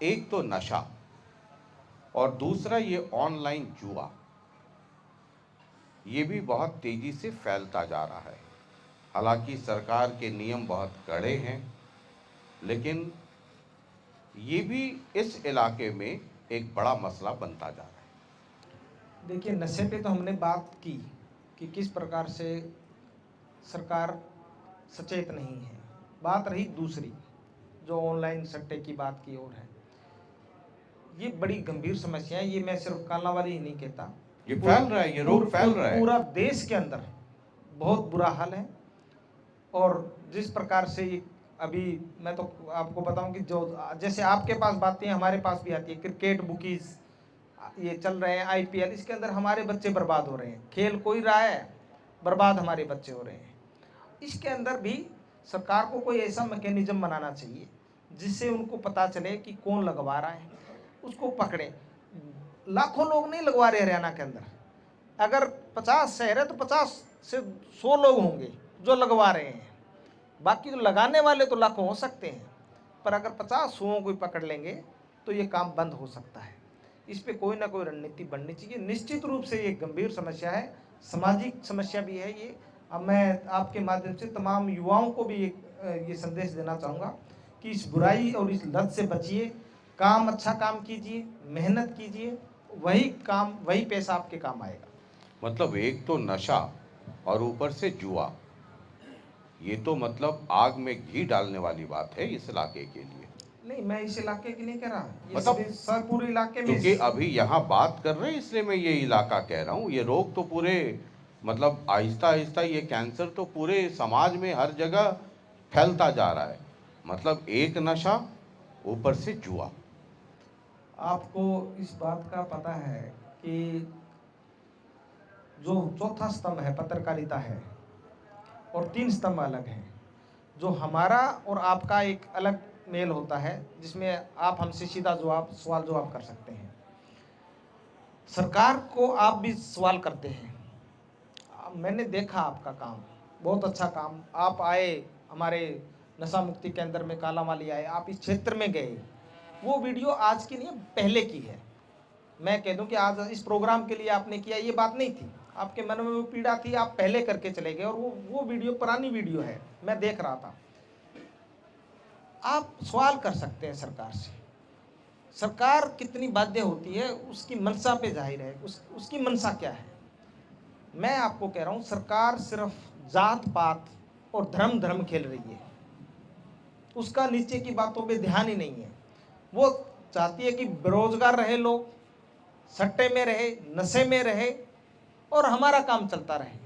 [SPEAKER 1] एक तो नशा और दूसरा ये ऑनलाइन जुआ, ये भी बहुत तेजी से फैलता जा रहा है। हालांकि सरकार के नियम बहुत कड़े हैं, लेकिन ये भी इस इलाके में एक बड़ा मसला बनता जा रहा है।
[SPEAKER 3] देखिए, नशे पे तो हमने बात की कि किस प्रकार से सरकार सचेत नहीं है। बात रही दूसरी, जो ऑनलाइन सट्टे की बात की ओर है, ये बड़ी गंभीर समस्या है। ये मैं सिर्फ कालांवाली ही नहीं कहता,
[SPEAKER 1] ये फैल रहा है, ये रोग फैल रहा है।
[SPEAKER 3] पूरा देश के अंदर बहुत बुरा हाल है। और जिस प्रकार से ये अभी मैं तो आपको बताऊं कि जो जैसे आपके पास बातें हमारे पास भी आती है, क्रिकेट बुकीज ये चल रहे हैं, आईपीएल, इसके अंदर हमारे बच्चे बर्बाद हो रहे हैं। खेल कोई रहा है, बर्बाद हमारे बच्चे हो रहे हैं। इसके अंदर भी सरकार को कोई ऐसा मैकेनिज्म बनाना चाहिए जिससे उनको पता चले कि कौन लगवा रहा है, उसको पकड़े। लाखों लोग नहीं लगवा रहे हरियाणा के अंदर। अगर 50 शहर है तो 50 से 100 लोग होंगे जो लगवा रहे हैं। बाकी तो लगाने वाले तो लाखों हो सकते हैं, पर अगर 50-100 को पकड़ लेंगे तो ये काम बंद हो सकता है। इस पे कोई ना कोई रणनीति बननी चाहिए। निश्चित रूप से ये गंभीर समस्या है, सामाजिक समस्या भी है ये। अब मैं आपके माध्यम से तमाम युवाओं को भी ये संदेश देना चाहूँगा कि इस बुराई और इस लत से बचिए, काम अच्छा काम कीजिए, मेहनत कीजिए, वही काम वही पैसा आपके काम आएगा।
[SPEAKER 1] मतलब एक तो नशा और ऊपर से जुआ, ये तो मतलब आग में घी डालने वाली बात है इस इलाके के लिए।
[SPEAKER 3] नहीं, मैं इस इलाके की नहीं कह रहा, ये
[SPEAKER 1] मतलब
[SPEAKER 3] सभी सब पूरे इलाके में।
[SPEAKER 1] क्योंकि अभी यहाँ बात कर रहे हैं इसलिए मैं ये इलाका कह रहा हूँ। ये रोग तो पूरे मतलब आहिस्ता आहिस्ता ये कैंसर तो पूरे समाज में हर जगह फैलता जा रहा है। मतलब एक नशा ऊपर से जुआ।
[SPEAKER 3] आपको इस बात का पता है कि जो चौथा स्तंभ है पत्रकारिता है, और 3 स्तंभ अलग हैं। जो हमारा और आपका एक अलग मेल होता है जिसमें आप हमसे सीधा सवाल जवाब कर सकते हैं। सरकार को आप भी सवाल करते हैं। मैंने देखा आपका काम, बहुत अच्छा काम। आप आए हमारे नशा मुक्ति केंद्र में, कालांवाली आए, आप इस क्षेत्र में गए। वो वीडियो आज की नहीं है, पहले की है। मैं कह दूं कि आज इस प्रोग्राम के लिए आपने किया, ये बात नहीं थी। आपके मन में वो पीड़ा थी, आप पहले करके चले गए, और वो वीडियो पुरानी वीडियो है, मैं देख रहा था। आप सवाल कर सकते हैं सरकार से। सरकार कितनी बाध्य होती है उसकी मंशा पे जाहिर है, उसकी मंशा क्या है। मैं आपको कह रहा हूं, सरकार सिर्फ जात पात और धर्म खेल रही है। उसका नीचे की बातों पे ध्यान ही नहीं है। वो चाहती है कि बेरोजगार रहे लोग, सट्टे में रहे, नशे में रहे, और हमारा काम चलता रहे।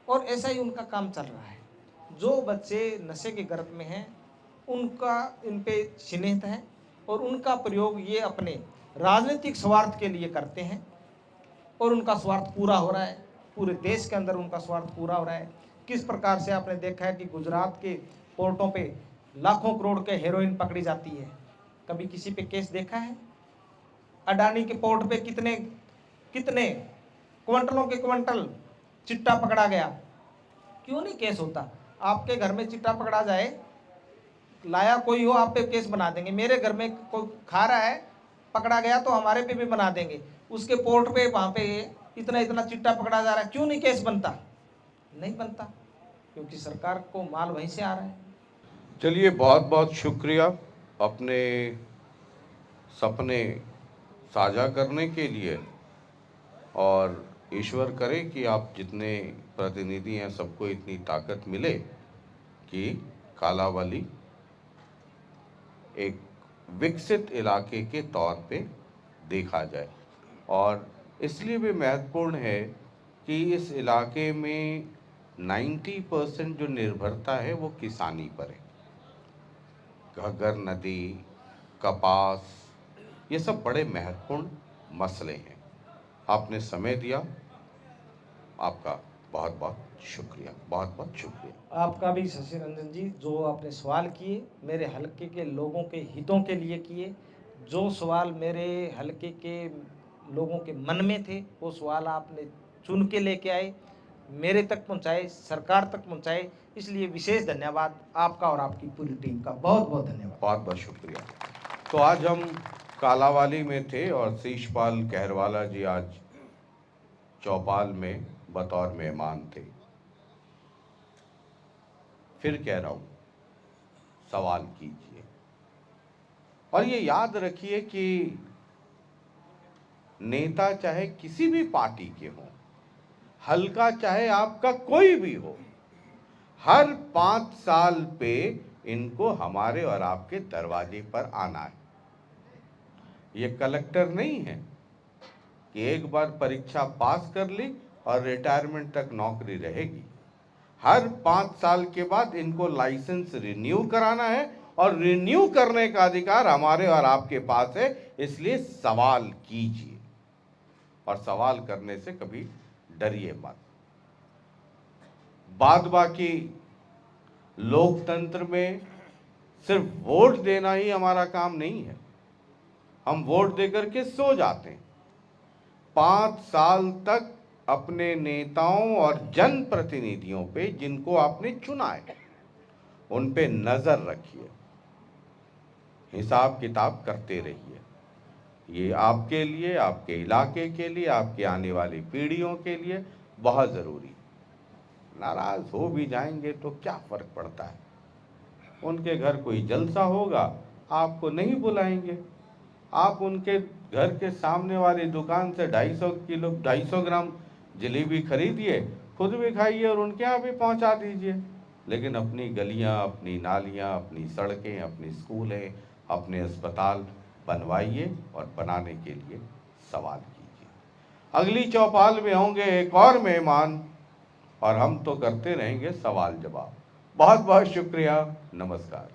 [SPEAKER 3] और ऐसा ही उनका काम चल रहा है। जो बच्चे नशे के गर्त में हैं, उनका इन पे स्नेह है, और उनका प्रयोग ये अपने राजनीतिक स्वार्थ के लिए करते हैं, और उनका स्वार्थ पूरा हो रहा है। पूरे देश के अंदर उनका स्वार्थ पूरा हो रहा है। किस प्रकार से आपने देखा है कि गुजरात के पोर्टों पे लाखों करोड़ के हेरोइन पकड़ी जाती है। कभी किसी पे केस देखा है? अडानी के पोर्ट पे कितने कितने क्विंटलों के क्विंटल चिट्टा पकड़ा गया। क्यों नहीं केस होता? आपके घर में चिट्टा पकड़ा जाए, लाया कोई हो, आप पे केस बना देंगे। मेरे घर में कोई खा रहा है, पकड़ा गया तो हमारे पे भी बना देंगे। उसके पोर्ट पे वहाँ पे इतना इतना चिट्टा पकड़ा जा रहा है, क्यों नहीं केस बनता? नहीं बनता, क्योंकि सरकार को माल वहीं से आ रहा है।
[SPEAKER 1] चलिए, बहुत बहुत शुक्रिया अपने सपने साझा करने के लिए, और ईश्वर करे कि आप जितने प्रतिनिधि हैं सबको इतनी ताकत मिले कि कालांवाली एक विकसित इलाके के तौर पे देखा जाए। और इसलिए भी महत्वपूर्ण है कि इस इलाके में 90% जो निर्भरता है वो किसानी पर है। घग्गर नदी, कपास, ये सब बड़े महत्वपूर्ण मसले हैं। आपने समय दिया, आपका बहुत बहुत शुक्रिया, बहुत बहुत शुक्रिया।
[SPEAKER 3] आपका भी शशि रंजन जी, जो आपने सवाल किए मेरे हलके के लोगों के हितों के लिए किए। जो सवाल मेरे हलके के लोगों के मन में थे, वो सवाल आपने चुन के लेके आए, मेरे तक पहुंचाए, सरकार तक पहुंचाए। इसलिए विशेष धन्यवाद आपका और आपकी पूरी टीम का। बहुत बहुत धन्यवाद।
[SPEAKER 1] बहुत बहुत शुक्रिया। तो आज हम कालांवाली में थे और शीशपाल कहरवाला जी आज चौपाल में बतौर मेहमान थे। फिर कह रहा हूँ, सवाल कीजिए, और ये याद रखिए कि नेता चाहे किसी भी पार्टी के हों, हल्का चाहे आपका कोई भी हो, हर 5 साल पे इनको हमारे और आपके दरवाजे पर आना है। ये कलेक्टर नहीं है कि एक बार परीक्षा पास कर ली और रिटायरमेंट तक नौकरी रहेगी। हर 5 साल के बाद इनको लाइसेंस रिन्यू कराना है और रिन्यू करने का अधिकार हमारे और आपके पास है। इसलिए सवाल कीजिए और सवाल करने से कभी डरिए मत। बाद बाकी लोकतंत्र में सिर्फ वोट देना ही हमारा काम नहीं है। हम वोट देकर के सो जाते हैं। 5 साल तक अपने नेताओं और जनप्रतिनिधियों पे, जिनको आपने चुना है, उन पे नजर रखिए, हिसाब किताब करते रहिए। ये आपके लिए, आपके इलाके के लिए, आपके आने वाली पीढ़ियों के लिए बहुत ज़रूरी। नाराज हो भी जाएंगे तो क्या फर्क पड़ता है। उनके घर कोई जलसा होगा, आपको नहीं बुलाएंगे। आप उनके घर के सामने वाली दुकान से 250 ग्राम जलेबी खरीदिए, खुद भी खाइए और उनके यहाँ भी पहुँचा दीजिए। लेकिन अपनी गलियाँ, अपनी नालियाँ, अपनी सड़कें, अपनी स्कूलें, अपने अस्पताल बनवाइए और बनाने के लिए सवाल कीजिए। अगली चौपाल में होंगे एक और मेहमान और हम तो करते रहेंगे सवाल जवाब। बहुत बहुत शुक्रिया, नमस्कार।